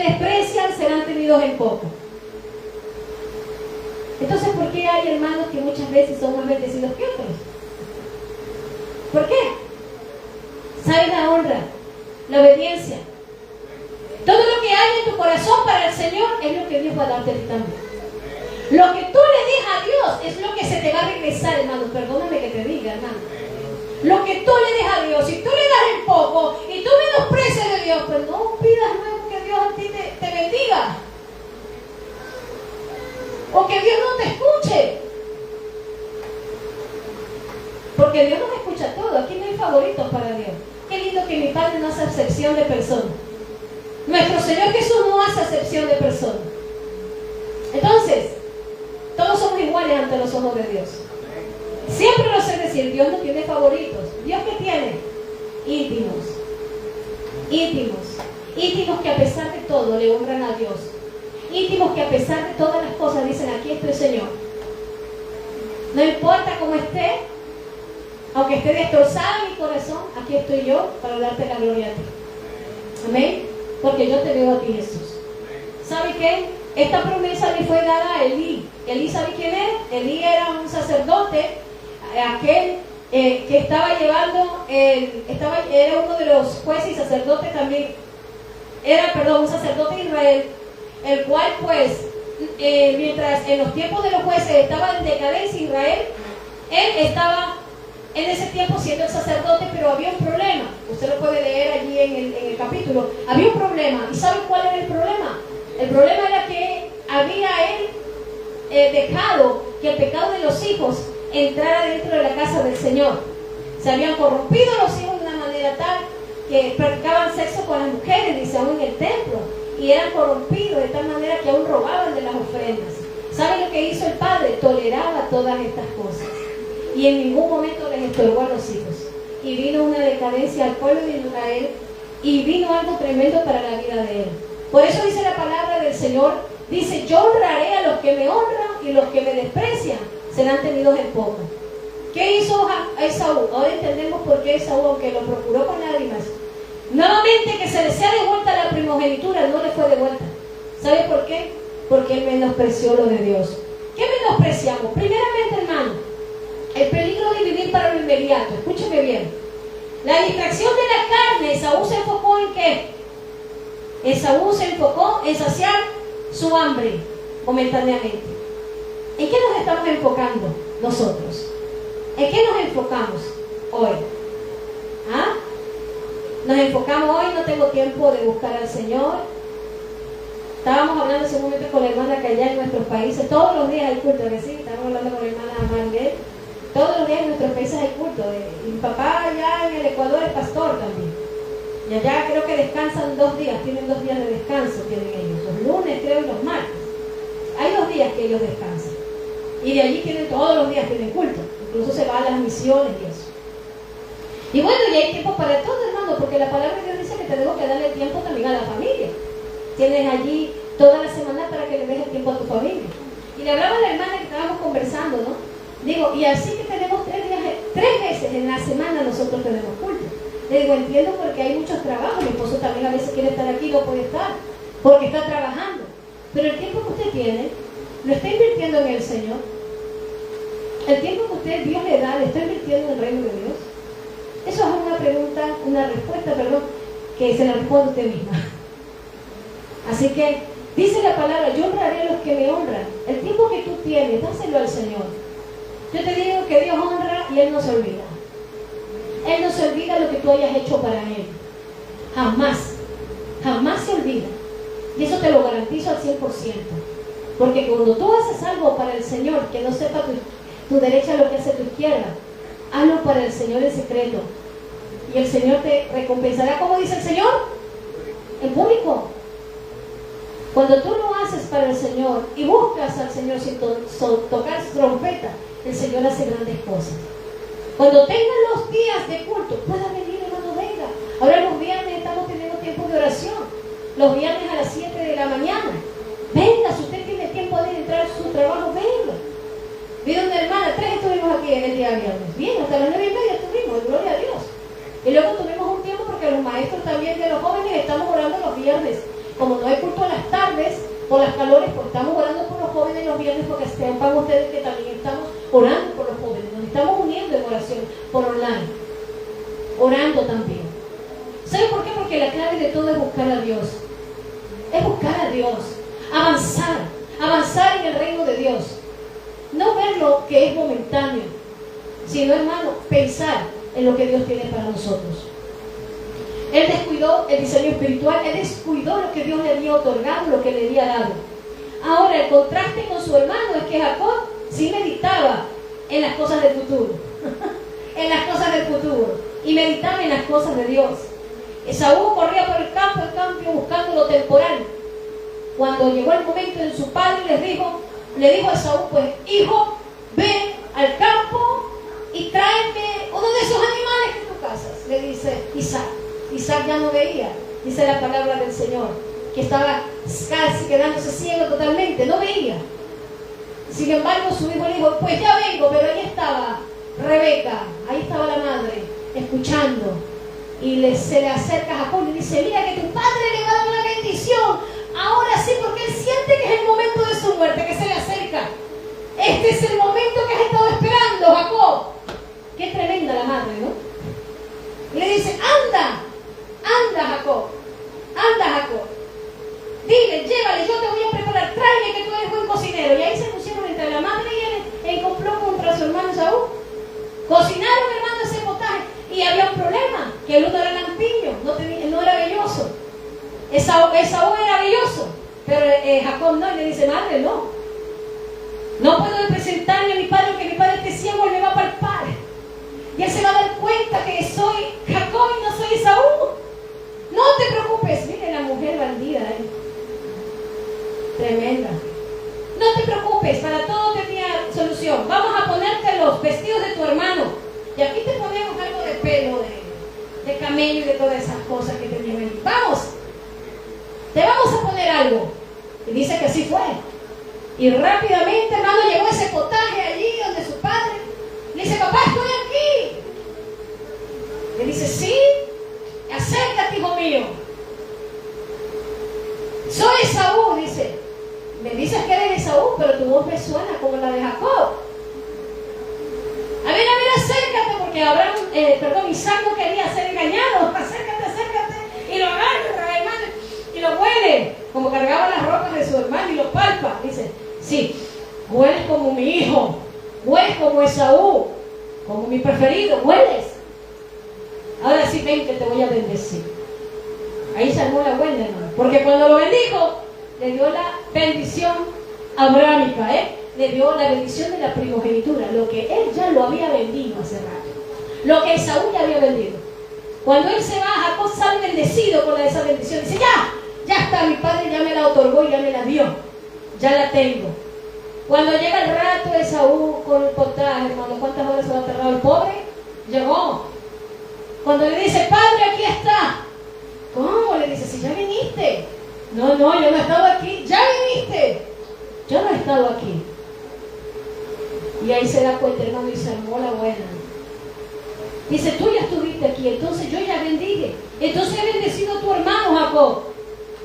Speaker 1: desprecian serán tenidos en poco. Entonces, ¿por qué hay hermanos que muchas veces son más bendecidos que otros? ¿Por qué? ¿Sabes la honra? La obediencia. Todo lo que hay en tu corazón para el Señor es lo que Dios va a darte a ti también. Lo que tú le des a Dios es lo que se te va a regresar, hermano. Perdóname que te diga, hermano. Lo que tú le des a Dios, si tú le das en poco y tú menosprecias de Dios, pues no pidas luego que Dios a ti te bendiga. O que Dios no te escuche. Porque Dios nos escucha todo. Aquí no hay favoritos para Dios. Qué lindo que mi Padre no hace acepción de personas. Nuestro Señor Jesús no hace acepción de personas. Entonces, todos somos iguales ante los ojos de Dios. Siempre lo sé decir, Dios no tiene favoritos. ¿Dios qué tiene? Íntimos. Íntimos. Íntimos que a pesar de todo le honran a Dios. Íntimos que a pesar de todas las cosas dicen, aquí estoy, Señor. No importa cómo esté, aunque esté destrozado mi corazón, aquí estoy yo para darte la gloria a ti. Amén. Porque yo te veo a ti, Jesús. ¿Sabe qué? Esta promesa le fue dada a Elí. Elí, ¿sabe quién es? Elí era un sacerdote, aquel que estaba llevando, era uno de los jueces y sacerdotes también. Era, un sacerdote de Israel, el cual pues, mientras en los tiempos de los jueces estaba en decadencia Israel, él estaba en ese tiempo siendo el sacerdote, pero había un problema. Usted lo puede leer allí en el capítulo. Había un problema. ¿Y saben cuál era el problema? El problema era que había él dejado que el pecado de los hijos entrara dentro de la casa del Señor. Se habían corrompido los hijos de una manera tal que practicaban sexo con las mujeres, dice, aún en el templo, y eran corrompidos de tal manera que aún robaban de las ofrendas. ¿Saben lo que hizo el padre? Toleraba todas estas cosas y en ningún momento les estorbó a los hijos. Y vino una decadencia al pueblo de Israel y vino algo tremendo para la vida de él. Por eso dice la palabra del Señor, dice, yo honraré a los que me honran y los que me desprecian serán tenidos en poco. ¿Qué hizo Esaú? Ahora entendemos por qué Esaú, aunque lo procuró con lágrimas, nuevamente que se le sea devuelta la primogenitura, no le fue devuelta. ¿Sabe por qué? Porque él menospreció lo de Dios. ¿Qué menospreciamos? Primeramente, hermano, el peligro de vivir para lo inmediato. Escúcheme bien. La distracción de la carne, Esaú se enfocó en ¿qué? Esaú se enfocó en saciar su hambre momentáneamente. ¿En qué nos estamos enfocando nosotros? ¿En qué nos enfocamos hoy? ¿Ah? Nos enfocamos hoy, no tengo tiempo de buscar al Señor. Estábamos hablando hace un momento con la hermana que allá en nuestros países, todos los días hay culto, ¿que sí? Estábamos hablando con la hermana Marguerite. Todos los días en nuestros países hay culto. Y mi papá allá en el Ecuador es pastor también. Y allá creo que descansan 2 días, tienen 2 días de descanso, tienen ellos. Los lunes creo y los martes. Hay 2 días que ellos descansan. Y de allí tienen todos los días, tienen culto. Incluso se van a las misiones y eso. Y bueno, y hay tiempo para todo, hermano, porque la palabra de Dios dice que tenemos que darle tiempo también a la familia. Tienes allí toda la semana para que le dejes tiempo a tu familia. Y le hablaba a la hermana que estábamos conversando, ¿no? Digo, y así que tenemos 3 veces en la semana nosotros tenemos culto. Le digo, entiendo porque hay muchos trabajos, mi esposo también a veces quiere estar aquí y no puede estar, porque está trabajando. Pero el tiempo que usted tiene, lo está invirtiendo en el Señor. El tiempo que usted, Dios le da, le está invirtiendo en el reino de Dios. Eso es una pregunta, una respuesta, perdón, que se la responde usted misma. Así que, dice la palabra, yo honraré a los que me honran. El tiempo que tú tienes, dáselo al Señor. Yo te digo que Dios honra y Él no se olvida. Él no se olvida lo que tú hayas hecho para Él. Jamás, jamás se olvida. Y eso te lo garantizo al 100%. Porque cuando tú haces algo para el Señor, que no sepa tu derecha lo que hace tu izquierda, hazlo para el Señor en secreto. Y el Señor te recompensará, como dice el Señor, en público. Cuando tú lo haces para el Señor y buscas al Señor sin tocar su trompeta, el Señor hace grandes cosas. Cuando tengan los días de culto, pueda venir, hermano, venga. Ahora los viernes estamos teniendo tiempo de oración. Los viernes a las 7 de la mañana. Venga, si usted tiene tiempo de entrar a su trabajo, venga. Vi una hermana, 3 estuvimos aquí en el día viernes. Bien, hasta las 9:30 estuvimos, gloria a Dios. Y luego tuvimos un tiempo porque los maestros también de los jóvenes estamos orando los viernes. Como no hay culto a las tardes, por las calores, pues estamos orando por los jóvenes los viernes, porque sepan ustedes que también estamos orando por los jóvenes. Nos estamos uniendo en oración por online. Orando también. ¿Saben por qué? Porque la clave de todo es buscar a Dios. Es buscar a Dios. Avanzar en el reino de Dios. No ver lo que es momentáneo, sino, hermano, pensar en lo que Dios tiene para nosotros. Él descuidó el diseño espiritual, él descuidó lo que Dios le había otorgado, lo que le había dado. Ahora, el contraste con su hermano es que Jacob sí meditaba en las cosas del futuro. En las cosas del futuro. Y meditaba en las cosas de Dios. Esaú corría por el campo buscando lo temporal. Cuando llegó el momento en su padre, le dijo a Esaú, pues, hijo, ve al campo y tráeme uno de esos animales que tú cazas. Le dice Isaac. Isaac ya no veía, dice la palabra del Señor, que estaba casi quedándose ciego totalmente, no veía. Sin embargo, su hijo le dijo, pues ya vengo, pero ahí estaba Rebeca, ahí estaba la madre, escuchando. Y se le acerca a Jacob y le dice, mira que tu padre le va a dar una bendición, ahora sí, porque él siente que es el momento de su muerte, que se le acerca. Este es el momento que has estado esperando, Jacob. Qué tremenda la madre, ¿no? Y le dice, anda Jacob, dile, llévale, yo te voy a preparar, tráeme que tú eres buen cocinero. Y ahí se pusieron entre la madre y él en complot contra su hermano Esaú. Cocinaron, hermano, ese potaje. Y había un problema, que el uno era lampiño, no era velloso. Esaú era velloso, pero Jacob no, y le dice, madre, no puedo presentarle a mi padre, porque mi padre esté ciego y me va a palpar. Y él se va a dar cuenta que soy Jacob y no soy Esaú. No te preocupes. Mire la mujer bandida, tremenda. No te preocupes, para todo tenía solución. Vamos a ponerte los vestidos de tu hermano. Y aquí te ponemos algo de pelo, de camello y de todas esas cosas que tenían ahí. Vamos, te vamos a poner algo. Y dice que así fue. Y rápidamente, hermano, llegó ese potaje allí donde su padre. Le dice, papá, estoy aquí. Le dice, sí, acércate, hijo mío. Soy Esaú, dice. Me dices que eres Esaú, pero tu voz me suena como la de Jacob. A ver, acércate, porque Isaac no quería ser engañado. Acércate, y lo agarra, hermano, y lo huele, como cargaba las ropas de su hermano, y lo palpa. Dice, sí, hueles como mi hijo, hueles como Esaú, como mi preferido, hueles. Ahora sí, ven que te voy a bendecir. Ahí se armó la buena, hermano, porque cuando lo bendijo, le dio la bendición abrámica, le dio la bendición de la primogenitura, lo que él ya lo había vendido hace rato, lo que Esaú ya había vendido. Cuando él se va, Jacob sale bendecido con esa bendición. Dice, ya está, mi padre ya me la otorgó y ya me la dio, ya la tengo. Cuando llega el rato, Esaú con el potaje, hermano, ¿cuántas horas se va a tardar el pobre? Llegó. Cuando le dice, Padre, aquí está. ¿Cómo? Le dice, si ya viniste. No, yo no he estado aquí. Ya viniste. Yo no he estado aquí. Y ahí se da cuenta, hermano, y se armó la buena. Dice, tú ya estuviste aquí, entonces yo ya bendije. Entonces he bendecido a tu hermano Jacob.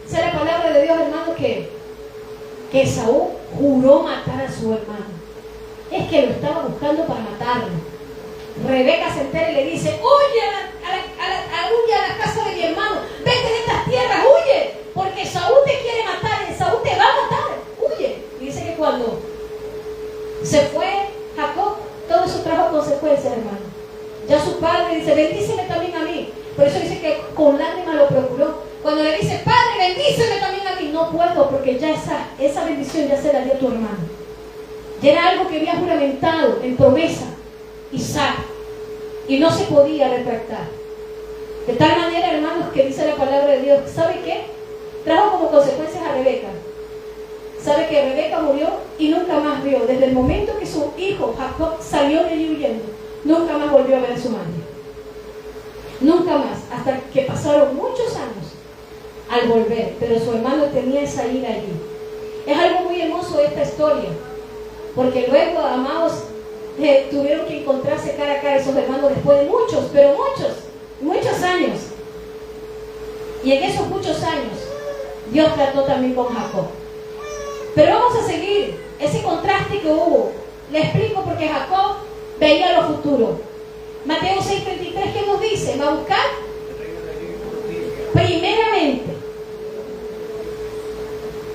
Speaker 1: Esa es la palabra de Dios, hermano, que Esaú juró matar a su hermano. Es que lo estaba buscando para matarlo. Rebeca se entera y le dice, huye a la casa de mi hermano, vete de estas tierras, huye, porque Esaú te quiere matar, Esaú te va a matar, huye. Y dice que cuando se fue Jacob, todo eso trajo consecuencias, hermano. Ya su padre dice, bendíceme también a mí. Por eso dice que con lágrimas lo procuró. Cuando le dice, Padre, bendíceme también a mí, no puedo, porque ya esa bendición ya se la dio a tu hermano. Ya era algo que había juramentado en promesa Isaac, y no se podía retractar. De tal manera, hermanos, que dice la palabra de Dios, ¿sabe qué? Trajo como consecuencias a Rebeca. ¿Sabe que Rebeca murió y nunca más vio? Desde el momento que su hijo Jacob salió de allí huyendo, nunca más volvió a ver a su madre. Nunca más, hasta que pasaron muchos años al volver, pero su hermano tenía esa ira allí. Es algo muy hermoso esta historia, porque luego, amados, tuvieron que encontrarse cara a cara esos hermanos después de muchos años. Y en esos muchos años, Dios trató también con Jacob. Pero vamos a seguir ese contraste que hubo. Le explico porque Jacob veía lo futuro. Mateo 6:33, ¿qué nos dice? Va a buscar primeramente.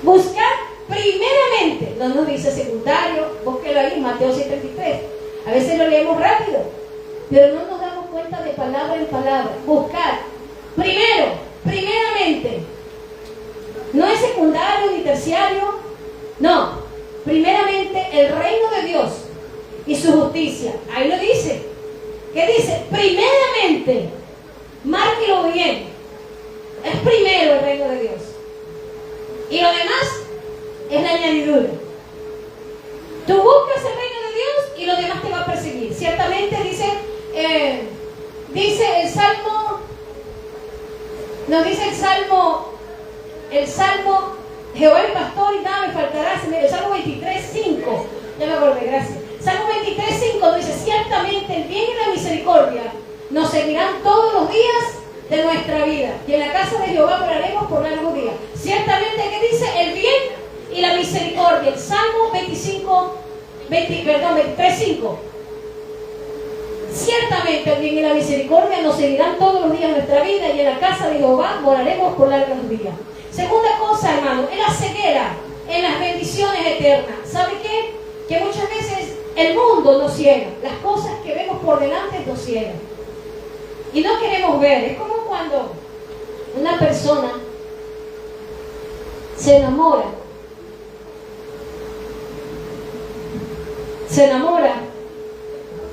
Speaker 1: Buscar primeramente. No nos dice secundario, búsquelo ahí, Mateo 6:33. A veces lo leemos rápido, pero no nos damos cuenta de palabra en palabra. Buscar primero, primeramente. No es secundario ni terciario. No, primeramente el reino de Dios y su justicia. Ahí lo dice. ¿Qué dice? Primeramente. Márquelo bien. Es primero el reino de Dios. Y lo demás es la añadidura. Tú buscas el reino de Dios y lo demás te va a perseguir. Ciertamente dice el Salmo, nos dice el Salmo, Jehová es pastor y nada me faltará. El Salmo 23:5, ya me acordé, gracias. Salmo 23:5 dice, ciertamente el bien y la misericordia nos seguirán todos los días de nuestra vida, y en la casa de Jehová moraremos por largos días. Ciertamente, ¿qué dice? El bien y la misericordia. El Salmo 23:5. Ciertamente el bien y la misericordia nos seguirán todos los días de nuestra vida, y en la casa de Jehová moraremos por largos días. Segunda cosa, hermano, es la ceguera en las bendiciones eternas. ¿Sabe qué? Que muchas veces el mundo nos ciega. Las cosas que vemos por delante nos ciegan. Y no queremos ver. Es como cuando una persona se enamora.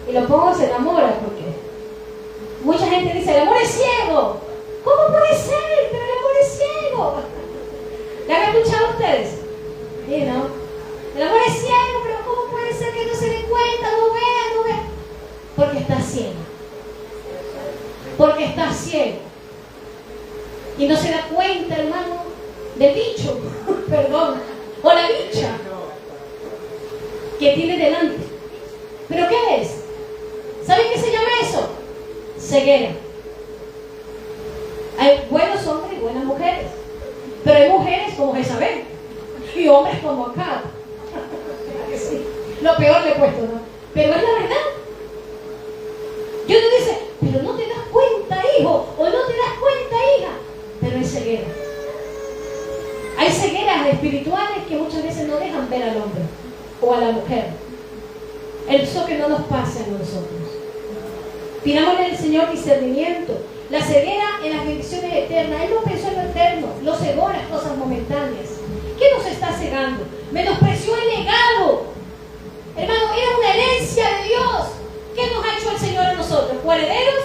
Speaker 1: Y lo pongo se enamora porque mucha gente dice, el amor es ciego. ¿Cómo puede ser? Pero el amor es ciego. ¿La han escuchado ustedes? Sí, ¿no? El amor es ciego, pero ¿cómo puede ser que no se dé cuenta, no vea? Porque está ciego. Porque está ciego. Y no se da cuenta, hermano, del bicho, perdón, o la bicha que tiene delante. ¿Pero qué es? ¿Saben qué se llama eso? Ceguera. Hay buenos hombres y buenas mujeres, pero hay mujeres como Jezabel y hombres como Acab. Sí. Lo peor le he puesto, ¿no? Pero es la verdad. Dios te dice, pero no te das cuenta, hijo, o no te das cuenta, hija. Pero hay ceguera. Hay cegueras espirituales que muchas veces no dejan ver al hombre o a la mujer. Eso que no nos pasa a nosotros. Pidámosle al Señor discernimiento. La ceguera en las bendiciones eternas. Él no pensó en lo eterno, lo cegó en las cosas momentáneas. ¿Qué nos está cegando? Menospreció el legado. Hermano, era una herencia de Dios. ¿Qué nos ha hecho el Señor a nosotros? ¿Coherederos?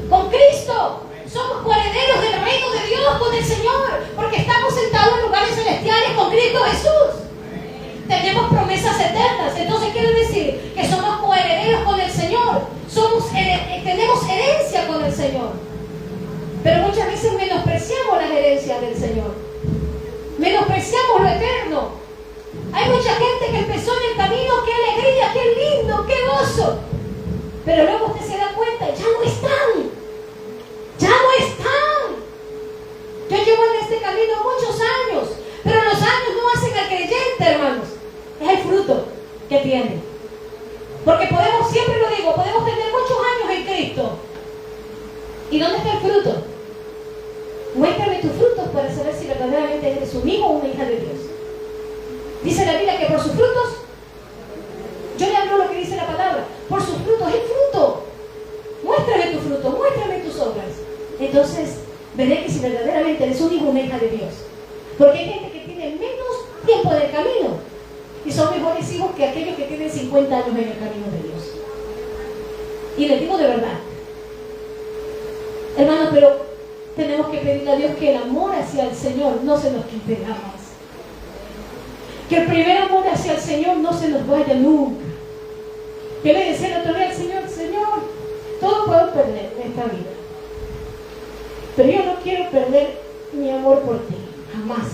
Speaker 1: Con Cristo. Somos coherederos del reino de Dios con el Señor, porque estamos sentados en lugares celestiales con Cristo Jesús. Tenemos promesas eternas. Entonces quiere decir que somos coherederos con el Señor. tenemos herencia con el Señor. Pero muchas veces menospreciamos las herencias del Señor. Menospreciamos lo eterno. Hay mucha gente que empezó en el camino, qué alegría, qué lindo, qué gozo. Pero luego usted se da cuenta, ya no están. Ya no están. Yo llevo en este camino muchos años, pero los años no hacen al creyente, hermanos. Es el fruto que tiene. Porque podemos, siempre lo digo, podemos tener muchos años en Cristo. ¿Y dónde está el fruto? Muéstrame tus frutos para saber si verdaderamente eres un hijo o una hija de Dios. Dice la Biblia que por sus frutos, yo le hablo lo que dice la palabra, por sus frutos, el fruto. Muéstrame tus frutos, muéstrame tus obras. Entonces, veré que si verdaderamente eres un hijo o una hija de Dios. Porque hay gente que tiene menos tiempo en el camino y son mejores hijos que aquellos que tienen 50 años en el camino de Dios. Y les digo de verdad, hermanos, pero tenemos que pedirle a Dios que el amor hacia el Señor no se nos quite jamás. Que el primer amor hacia el Señor no se nos vaya nunca. Yo le decía el otro día al Señor, Señor, todo puedo perder en esta vida, pero yo no quiero perder mi amor por ti, jamás.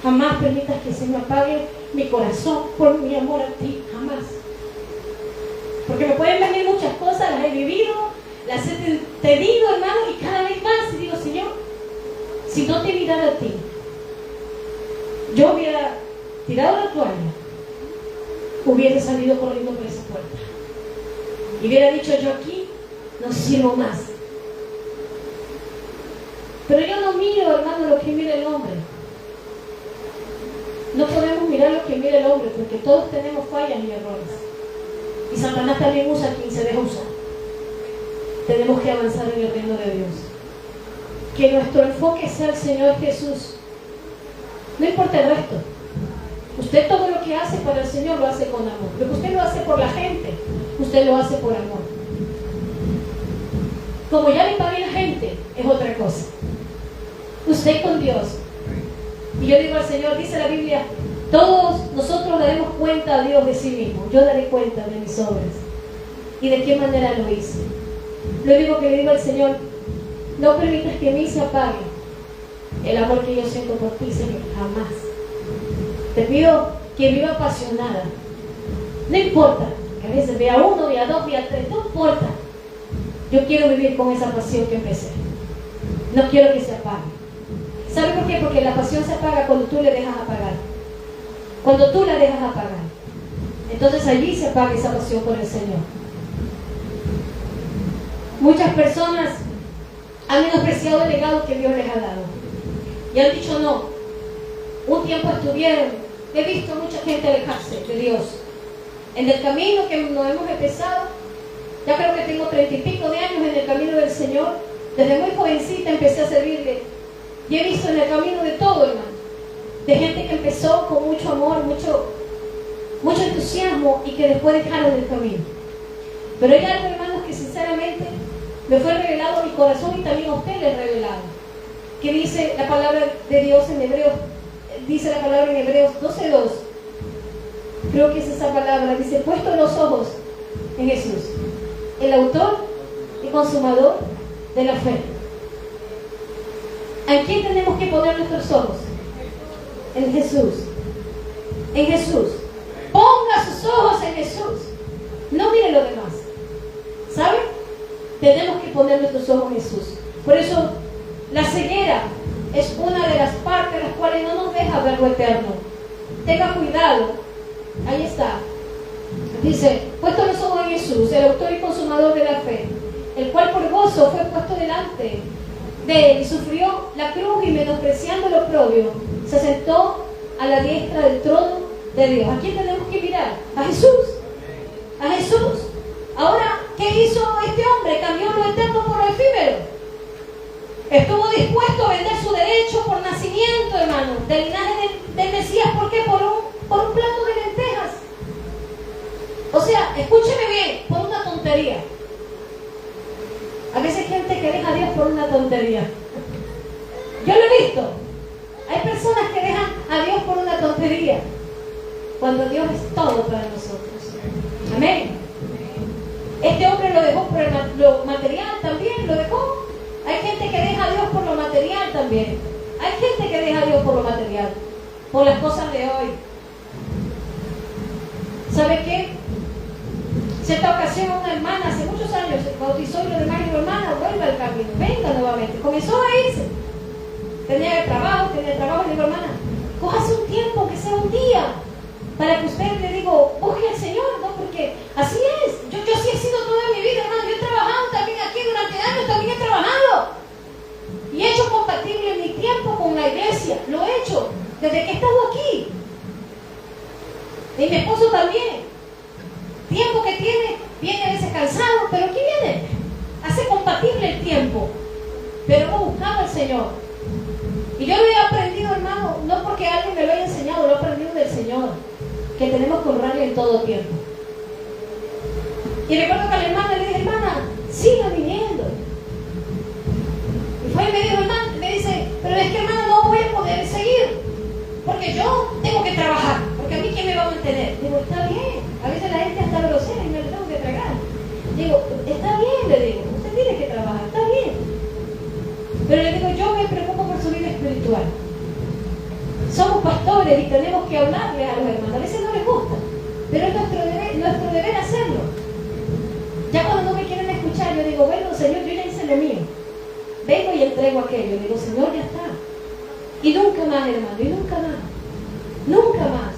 Speaker 1: Jamás permitas que se me apague mi corazón por mi amor a ti, jamás. Porque me pueden venir muchas cosas, las he vivido, las he tenido, hermano, y cada vez más y digo, Señor, si no te mirara a ti, yo hubiera tirado la toalla, hubiera salido corriendo por esa puerta y hubiera dicho, yo aquí no sirvo más. Pero yo no miro, hermano, lo que mira el hombre. No podemos mirar lo que mira el hombre, porque todos tenemos fallas y errores. Y Satanás también usa a quien se deja usar. Tenemos que avanzar en el reino de Dios. Que nuestro enfoque sea el Señor Jesús. No importa el resto. Usted todo lo que hace para el Señor lo hace con amor. Lo que usted lo hace por la gente, usted lo hace por amor. Como ya le pague la gente, es otra cosa. Usted con Dios. Y yo digo al Señor, dice la Biblia, todos nosotros daremos cuenta a Dios de sí mismo. Yo daré cuenta de mis obras y de qué manera lo hice. Lo único que le digo al Señor, no permitas que a mí se apague el amor que yo siento por ti, Señor, jamás. Te pido que viva apasionada. No importa que a veces vea uno, vea dos, vea tres, no importa. Yo quiero vivir con esa pasión que empecé. No quiero que se apague. ¿Sabe por qué? Porque la pasión se apaga cuando tú le dejas apagar. Cuando tú la dejas apagar. Entonces allí se apaga esa pasión por el Señor. Muchas personas han menospreciado el legado que Dios les ha dado. Y han dicho no. Un tiempo estuvieron. He visto mucha gente alejarse de Dios. En el camino que nos hemos empezado, ya creo que tengo 30 y pico de años en el camino del Señor. Desde muy jovencita empecé a servirle. Y he visto en el camino de todo, hermano. De gente que empezó con mucho amor, mucho entusiasmo y que después dejaron el camino. Pero hay algo, hermanos, que sinceramente me fue revelado a mi corazón y también a usted le he revelado. Que dice la palabra de Dios en Hebreos, dice la palabra en Hebreos 12:2. Creo que es esa palabra, dice, puesto los ojos en Jesús, el autor y consumador de la fe. ¿A quién tenemos que poner nuestros ojos? En Jesús. En Jesús. Ponga sus ojos en Jesús. No mire lo demás. ¿Sabe? Tenemos que poner nuestros ojos en Jesús. Por eso, la ceguera es una de las partes las cuales no nos deja ver lo eterno. Tenga cuidado. Ahí está. Dice, puesto los ojos en Jesús, el autor y consumador de la fe, el cual por gozo fue puesto delante de él y sufrió la cruz y menospreciando lo oprobio, se sentó a la diestra del trono de Dios. ¿A quién tenemos que mirar? A Jesús. A Jesús. Ahora, ¿qué hizo este hombre? Cambió lo eterno por lo efímero. Estuvo dispuesto a vender su derecho por nacimiento, hermano, del linaje del Mesías. ¿Por qué? Por un plato de lentejas. O sea, escúcheme bien, por una tontería. A veces hay gente que deja a Dios por una tontería. Yo lo he visto. Hay personas que dejan a Dios por una tontería, cuando Dios es todo para nosotros. Amén. Este hombre lo dejó por lo material también, lo dejó. Hay gente que deja a Dios por lo material también. Hay gente que deja a Dios por lo material, por las cosas de hoy. ¿Sabe qué? Cierta ocasión una hermana, hace muchos años, se bautizó y lo demás, y dijo, hermana, vuelva al camino, venga nuevamente. Comenzó a irse. Tenía trabajo, y le digo, hermana, cójase un tiempo, que sea un día, para que usted, le digo, busque al Señor, ¿no? Porque así es. Yo así he sido toda mi vida, hermano. Yo he trabajado también aquí durante años, también he trabajado. Y he hecho compatible mi tiempo con la iglesia. Lo he hecho desde que he estado aquí. Y mi esposo también. Tiempo que viene a veces cansado, pero ¿qué viene? Hace compatible el tiempo. Pero hemos buscado al Señor. Y yo lo he aprendido, hermano, no porque alguien me lo haya enseñado, lo he aprendido del Señor, que tenemos que honrarle en todo tiempo. Y recuerdo que a la hermana le dije, hermana, siga viniendo. Y fue y me dijo, hermana, me dice, pero es que, hermana, no voy a poder seguir, porque yo tengo que trabajar, porque a mí ¿quién me va a mantener? Digo, está bien. A veces la gente está grosera y me lo tengo que tragar. Digo, está bien, le digo, usted tiene que trabajar, está bien. Pero le digo, yo me preocupo por su vida espiritual. Somos pastores y tenemos que hablarle a los hermanos. A veces no les gusta, pero es nuestro deber hacerlo. Ya cuando no me quieren escuchar, yo digo, bueno, Señor, yo ya hice lo mío. Vengo y entrego aquello. Digo, Señor, ya está. Y nunca más, hermano, y nunca más. Nunca más.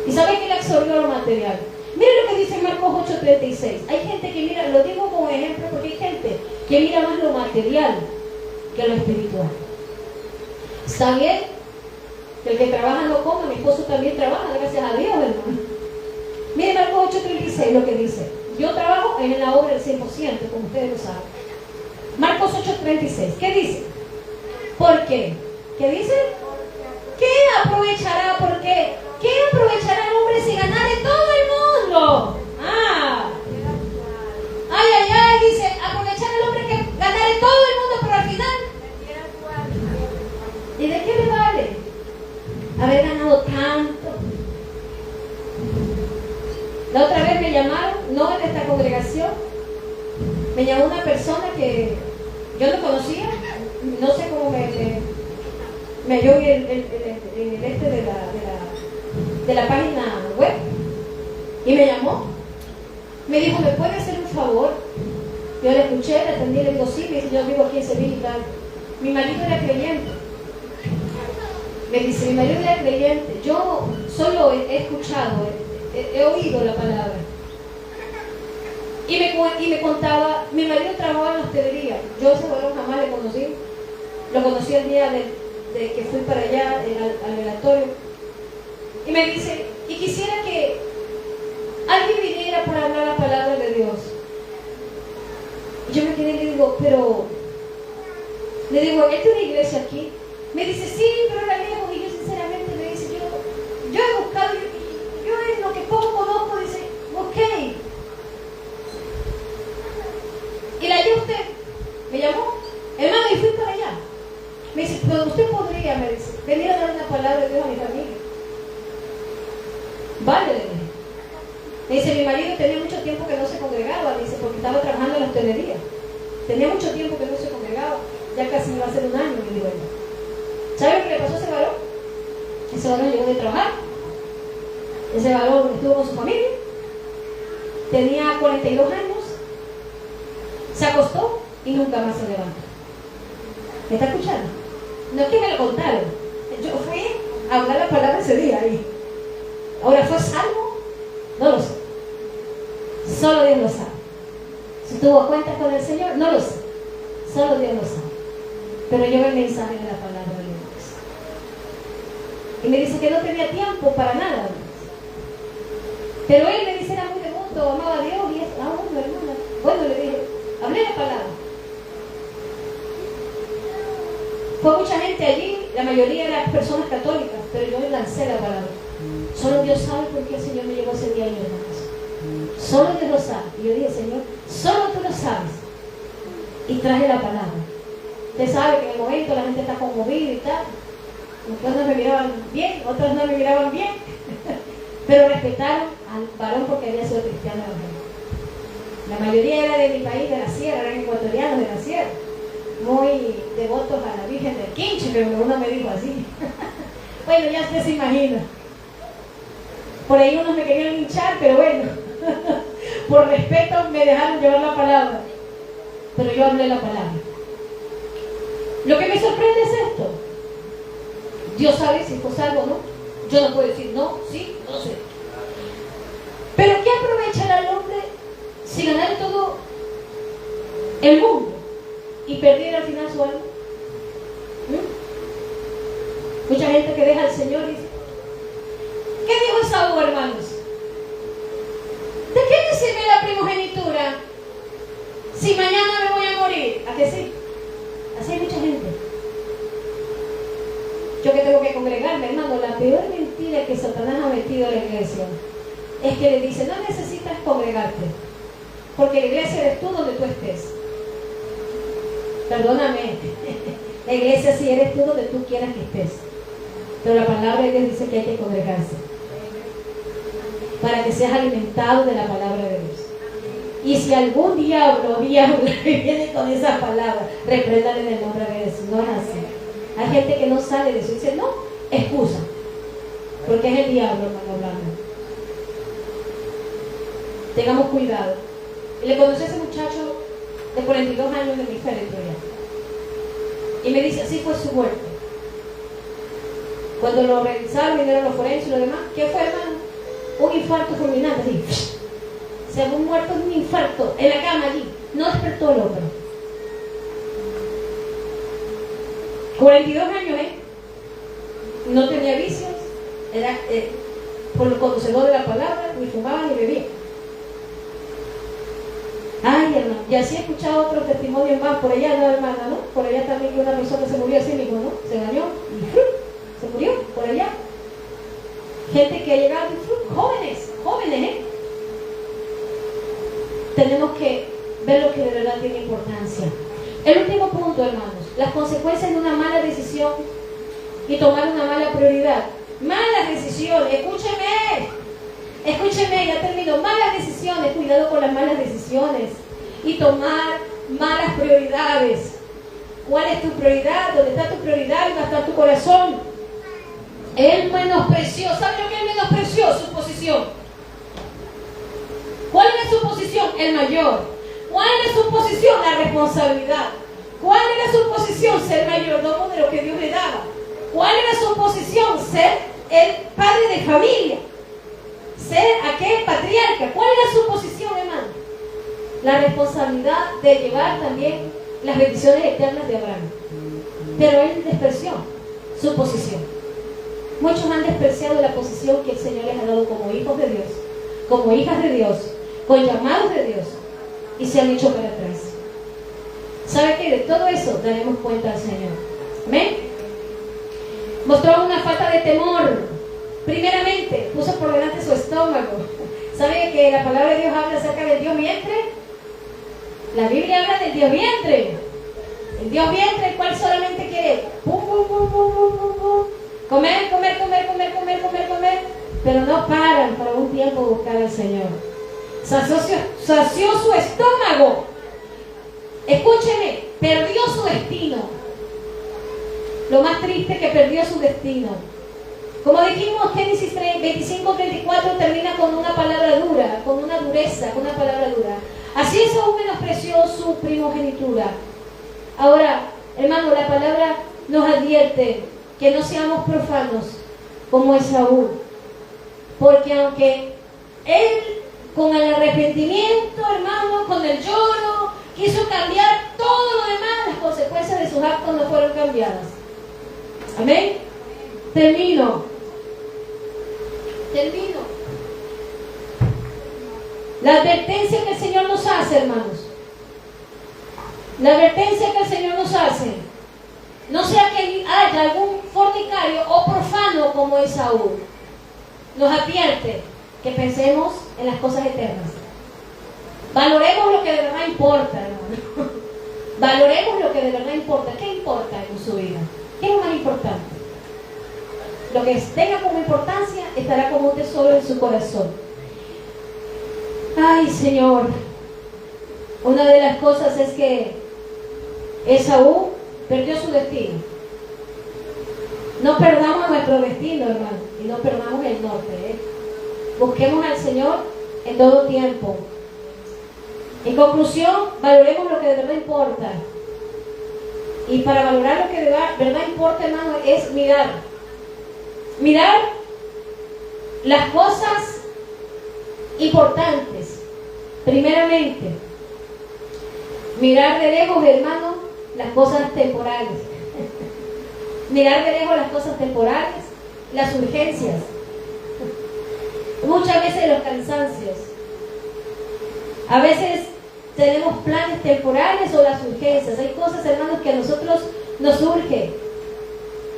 Speaker 1: ¿Y sabe que le absorbió lo material? Mire lo que dice Marcos 8:36. Hay gente que mira, lo digo como ejemplo porque hay gente que mira más lo material que lo espiritual. Está bien que el que trabaja no coma, mi esposo también trabaja, gracias a Dios, hermano. Mire Marcos 8:36 lo que dice. Yo trabajo en la obra del 100%, como ustedes lo saben. Marcos 8:36. ¿Qué dice? ¿Por qué? ¿Qué dice? ¿Qué aprovechará? ¿Por qué? ¿Qué aprovechará el hombre si ganare todo el mundo? Dice, aprovechar el hombre que ganare todo el mundo, pero al final, ¿y de qué le vale haber ganado tanto? La otra vez me llamaron, no en esta congregación, me llamó una persona que yo no conocía, no sé cómo me halló en el este de la página web, y me llamó, me dijo, ¿me puede hacer un favor? Yo le escuché, le atendí, le digo, sí, me dice, yo vivo aquí en Sevilla y tal. Mi marido era creyente. Me dice, mi marido era creyente. Yo solo he escuchado, he oído la palabra. Y me contaba, mi marido trabajaba en la hostelería. Yo ese varón jamás le conocí. Lo conocí el día de que fui para allá, al velatorio. Y me dice, y quisiera que alguien viniera para hablar la palabra de Dios. Y yo me quedé y le digo, pero, le digo, ¿esta es una iglesia aquí? Me dice, sí, pero era lejos. Y yo sinceramente me dice, yo he buscado, yo en lo que poco conozco, dice, ok. Y la hallé usted, me llamó, hermano, y fui para allá. Me dice, pero usted podría, me dice, venir a dar una palabra de Dios a mi familia. Vale, le dije. Me dice, mi marido tenía mucho tiempo que no se congregaba, dice, porque estaba trabajando en la hostelería. Tenía mucho tiempo que no se congregaba, ya casi iba a ser un año, me dijo ella. ¿Sabe lo que le pasó a ese varón? Ese varón llegó de trabajar, ese varón estuvo con su familia, tenía 42 años, se acostó y nunca más se levantó. ¿Me está escuchando? No es que me lo contaron, yo fui a hablar la palabra ese día ahí. Ahora, ¿fue salvo? No lo sé. Solo Dios lo sabe. Si tuvo cuenta con el Señor, no lo sé. Solo Dios lo sabe. Pero llevo el mensaje de la palabra de Dios. Y me dice que no tenía tiempo para nada. Pero él me dice, era muy devoto, amaba a Dios y es, bueno, hermana. Bueno, le dije, hablé la palabra. Fue mucha gente allí, la mayoría eran personas católicas, pero yo lancé la palabra. Solo Dios sabe por qué el Señor me llevó ese día y no más. Solo Dios lo sabe. Y yo dije, Señor, solo tú lo sabes. Y traje la palabra. Usted sabe que en el momento la gente está conmovida y tal. Otros me miraban bien, otros no me miraban bien. Pero respetaron al varón porque había sido cristiano evangélico. La mayoría era de mi país, de la sierra, eran ecuatorianos de la sierra, muy devotos a la Virgen del Quinche, pero uno me dijo así. Bueno, ya usted se imagina. Por ahí unos me querían linchar, pero bueno, por respeto me dejaron llevar la palabra. Pero yo hablé la palabra. Lo que me sorprende es esto. Dios sabe si fue salvo o no. Yo no puedo decir no, sí, no sé. Pero ¿qué aprovecha el hombre si ganara todo el mundo y perdiera al final su alma? Mucha gente que deja al Señor dice, ¿qué dijo Esaú, hermanos? ¿De qué me sirve la primogenitura si mañana me voy a morir? ¿A qué sí? Así hay mucha gente. Yo que tengo que congregarme, hermano, la peor mentira que Satanás ha metido a la iglesia es que le dice, no necesitas congregarte, porque la iglesia eres tú donde tú estés. Perdóname, la iglesia sí eres tú donde tú quieras que estés. Pero la palabra de Dios dice que hay que congregarse para que seas alimentado de la palabra de Dios. Y si algún diablo viene con esas palabras, repréndale en el nombre de Jesús. No es así. Hay gente que no sale de eso y dice, no, excusa, porque es el diablo, hermano, hablando. Tengamos cuidado. Y le conocí a ese muchacho de 42 años de mi féretro ya. Y me dice, así fue su muerte. Cuando lo revisaron, vinieron los forenses y lo demás, ¿qué fue, hermano? Un infarto fulminante, así. Se había muerto de un infarto en la cama allí. No despertó el otro. 42 años, no tenía vicios, era por lo conocedor de la palabra, ni fumaba ni bebía. Ay, hermano, y así he escuchado otros testimonios más por allá, ¿no, hermana? ¿No? Por allá también que una persona se murió así mismo, ¿no? Se dañó y se murió por allá. Gente que ha llegado, jóvenes, tenemos que ver lo que de verdad tiene importancia. El último punto, hermanos, las consecuencias de una mala decisión y tomar una mala prioridad. Malas decisiones, escúcheme, ya termino. Malas decisiones, cuidado con las malas decisiones y tomar malas prioridades. ¿Cuál es tu prioridad? ¿Dónde está tu prioridad? ¿Dónde está tu corazón? Él menospreció. ¿Sabe lo que él menospreció? Su posición. ¿Cuál era su posición? El mayor. ¿Cuál era su posición? La responsabilidad. ¿Cuál era su posición? Ser mayordomo de lo que Dios le daba. ¿Cuál era su posición? Ser el padre de familia. Ser aquel patriarca. ¿Cuál era su posición, hermano? La responsabilidad de llevar también las bendiciones eternas de Abraham. Pero él despreció su posición. Muchos han despreciado la posición que el Señor les ha dado como hijos de Dios, como hijas de Dios, con llamados de Dios, y se han hecho para atrás. ¿Sabe qué? De todo eso daremos cuenta al Señor. ¿Amén? Mostró una falta de temor. Primeramente, puso por delante su estómago. ¿Sabe que la palabra de Dios habla acerca del Dios vientre? La Biblia habla del Dios vientre. El Dios vientre, el cual solamente quiere comer, pero no paran para un tiempo buscar al Señor. Sació su estómago. Escúcheme, perdió su destino. Lo más triste es que perdió su destino. Como dijimos, Génesis 25:34 termina con una palabra dura, con una dureza, con una palabra dura. Así Esaú menospreció su primogenitura. Ahora, hermano, la palabra nos advierte que no seamos profanos como Esaú. Porque aunque él, con el arrepentimiento, hermano, con el lloro, quiso cambiar todo lo demás, las consecuencias de sus actos no fueron cambiadas. Amén. Termino. La advertencia que el Señor nos hace, hermanos. La advertencia que el Señor nos hace. No sea que haya algún fornicario o profano como Esaú. Nos advierte que pensemos en las cosas eternas. Valoremos lo que de verdad importa, hermano. Valoremos lo que de verdad importa. ¿Qué importa en su vida? ¿Qué es lo más importante? Lo que tenga como importancia estará como un tesoro en su corazón. Ay, Señor, Una de las cosas es que Esaú perdió su destino. No perdamos nuestro destino, hermano, y no perdamos el norte. Busquemos al Señor en todo tiempo. En conclusión, valoremos lo que de verdad importa. Y para valorar lo que de verdad importa, hermano, es mirar las cosas importantes. Primeramente, mirar de lejos, hermano, las cosas temporales. Mirar de lejos las cosas temporales, las urgencias. Muchas veces los cansancios. A veces tenemos planes temporales o las urgencias. Hay cosas, hermanos, que a nosotros nos urge.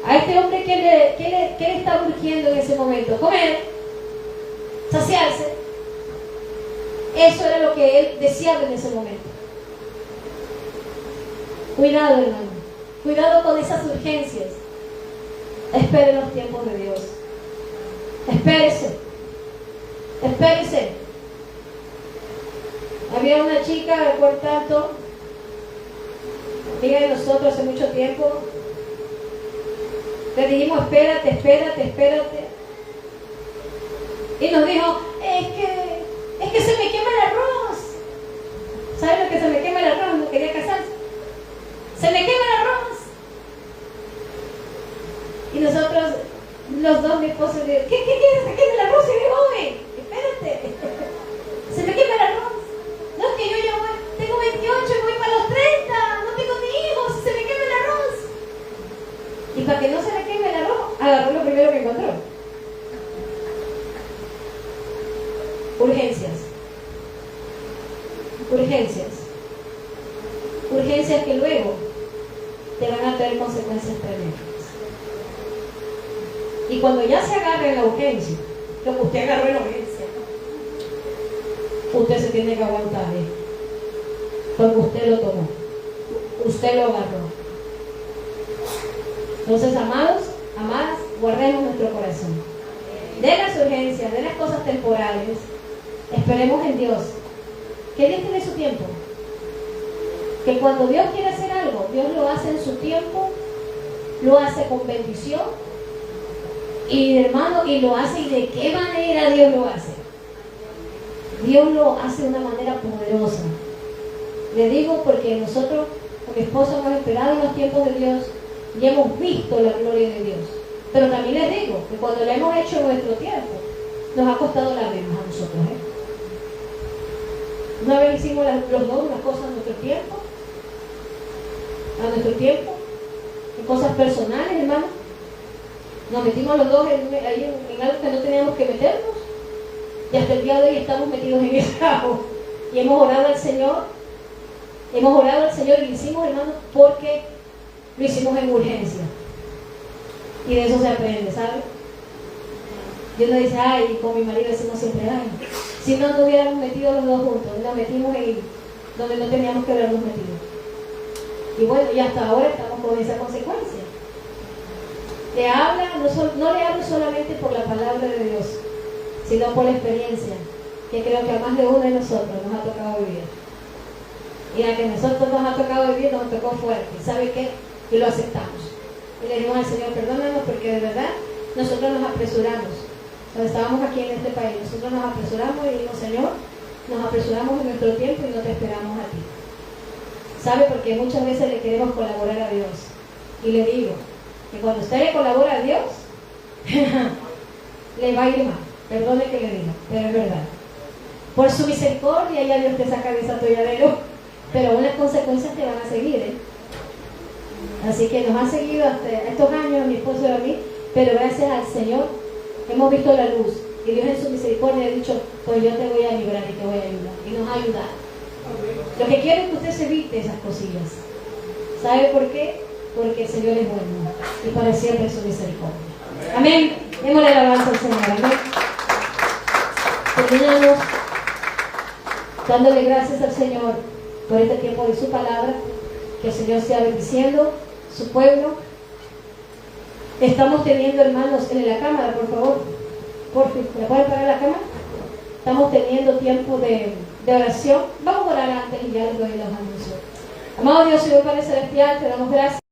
Speaker 1: A este hombre, ¿qué le estaba urgiendo en ese momento? Comer, saciarse. Eso era lo que él deseaba en ese momento. Cuidado, hermano. Cuidado con esas urgencias. Espere los tiempos de Dios. Espérese. Había una chica, por tanto, amiga de nosotros hace mucho tiempo. Le dijimos, espérate. Y nos dijo, es que se me quema el arroz. ¿Sabe lo que se me quema el arroz? No quería casarse. Se me quema el arroz. Y nosotros, los dos, mi esposo, le digo, ¿qué quieres que queme el arroz? Y digo, oye, espérate. Se me quema el arroz. No, es que yo ya tengo 28 y voy para los 30. No tengo ni hijos, se me quema el arroz. Y para que no se le queme el arroz, agarró lo primero que encontró. Urgencias que luego te van a traer consecuencias tremendas. Y cuando ya se agarre la urgencia, como usted agarró en la urgencia, usted se tiene que aguantar, porque usted lo tomó, usted lo agarró. Entonces, amados, amadas, guardemos nuestro corazón de las urgencias, de las cosas temporales. Esperemos en Dios, que Dios tiene su tiempo, que cuando Dios quiere hacer algo, Dios lo hace en su tiempo, lo hace con bendición, y hermano, y lo hace, y de qué manera Dios lo hace. Dios lo hace de una manera poderosa. Le digo porque nosotros con mi esposo hemos esperado en los tiempos de Dios y hemos visto la gloria de Dios. Pero también les digo que cuando lo hemos hecho en nuestro tiempo, nos ha costado lágrimas a nosotros. Una vez hicimos los dos unas cosas a nuestro tiempo, en cosas personales, hermano. Nos metimos los dos en algo que no teníamos que meternos, y hasta el día de hoy estamos metidos en ese agua. Y hemos orado al Señor y lo hicimos, hermano, porque lo hicimos en urgencia. Y de eso se aprende, ¿sabe? Y uno dice, ay, con mi marido decimos siempre, ay, si no nos hubiéramos metido los dos juntos, nos metimos en donde no teníamos que habernos metido. Y bueno, y hasta ahora estamos con esa consecuencia. Le habla, no le hablo solamente por la palabra de Dios, sino por la experiencia, que creo que a más de uno de nosotros nos ha tocado vivir. Y a que nosotros nos ha tocado vivir, nos tocó fuerte. ¿Sabe qué? Y lo aceptamos. Y le dijimos al Señor, perdónanos, porque de verdad nosotros nos apresuramos. Cuando estábamos aquí en este país, nosotros nos apresuramos y dijimos, Señor, nos apresuramos en nuestro tiempo y no te esperamos a ti. ¿Sabe? Porque muchas veces le queremos colaborar a Dios. Y le digo que cuando usted le colabora a Dios, le va a ir mal. Perdone que le diga, pero es verdad. Por su misericordia ya Dios te saca de ese atolladero, pero unas consecuencias te van a seguir, Así que nos ha seguido hasta estos años, mi esposo y a mí, pero gracias al Señor hemos visto la luz. Y Dios en su misericordia ha dicho, pues yo te voy a librar y te voy a ayudar. Y nos ha ayudado. Lo que quiero es que usted se evite esas cosillas. ¿Sabe por qué? Porque el Señor es bueno y para siempre es su misericordia. Amén. Démosle alabanza al Señor. Amén. Terminamos dándole gracias al Señor por este tiempo de su palabra. Que el Señor sea bendiciendo su pueblo. Estamos teniendo, hermanos, en la cámara, por favor. Por fin, ¿me pueden parar la cámara? Estamos teniendo tiempo de oración. Vamos a orar antes y ya les doy los anuncios. Amado Dios y Padre Celestial, te damos gracias.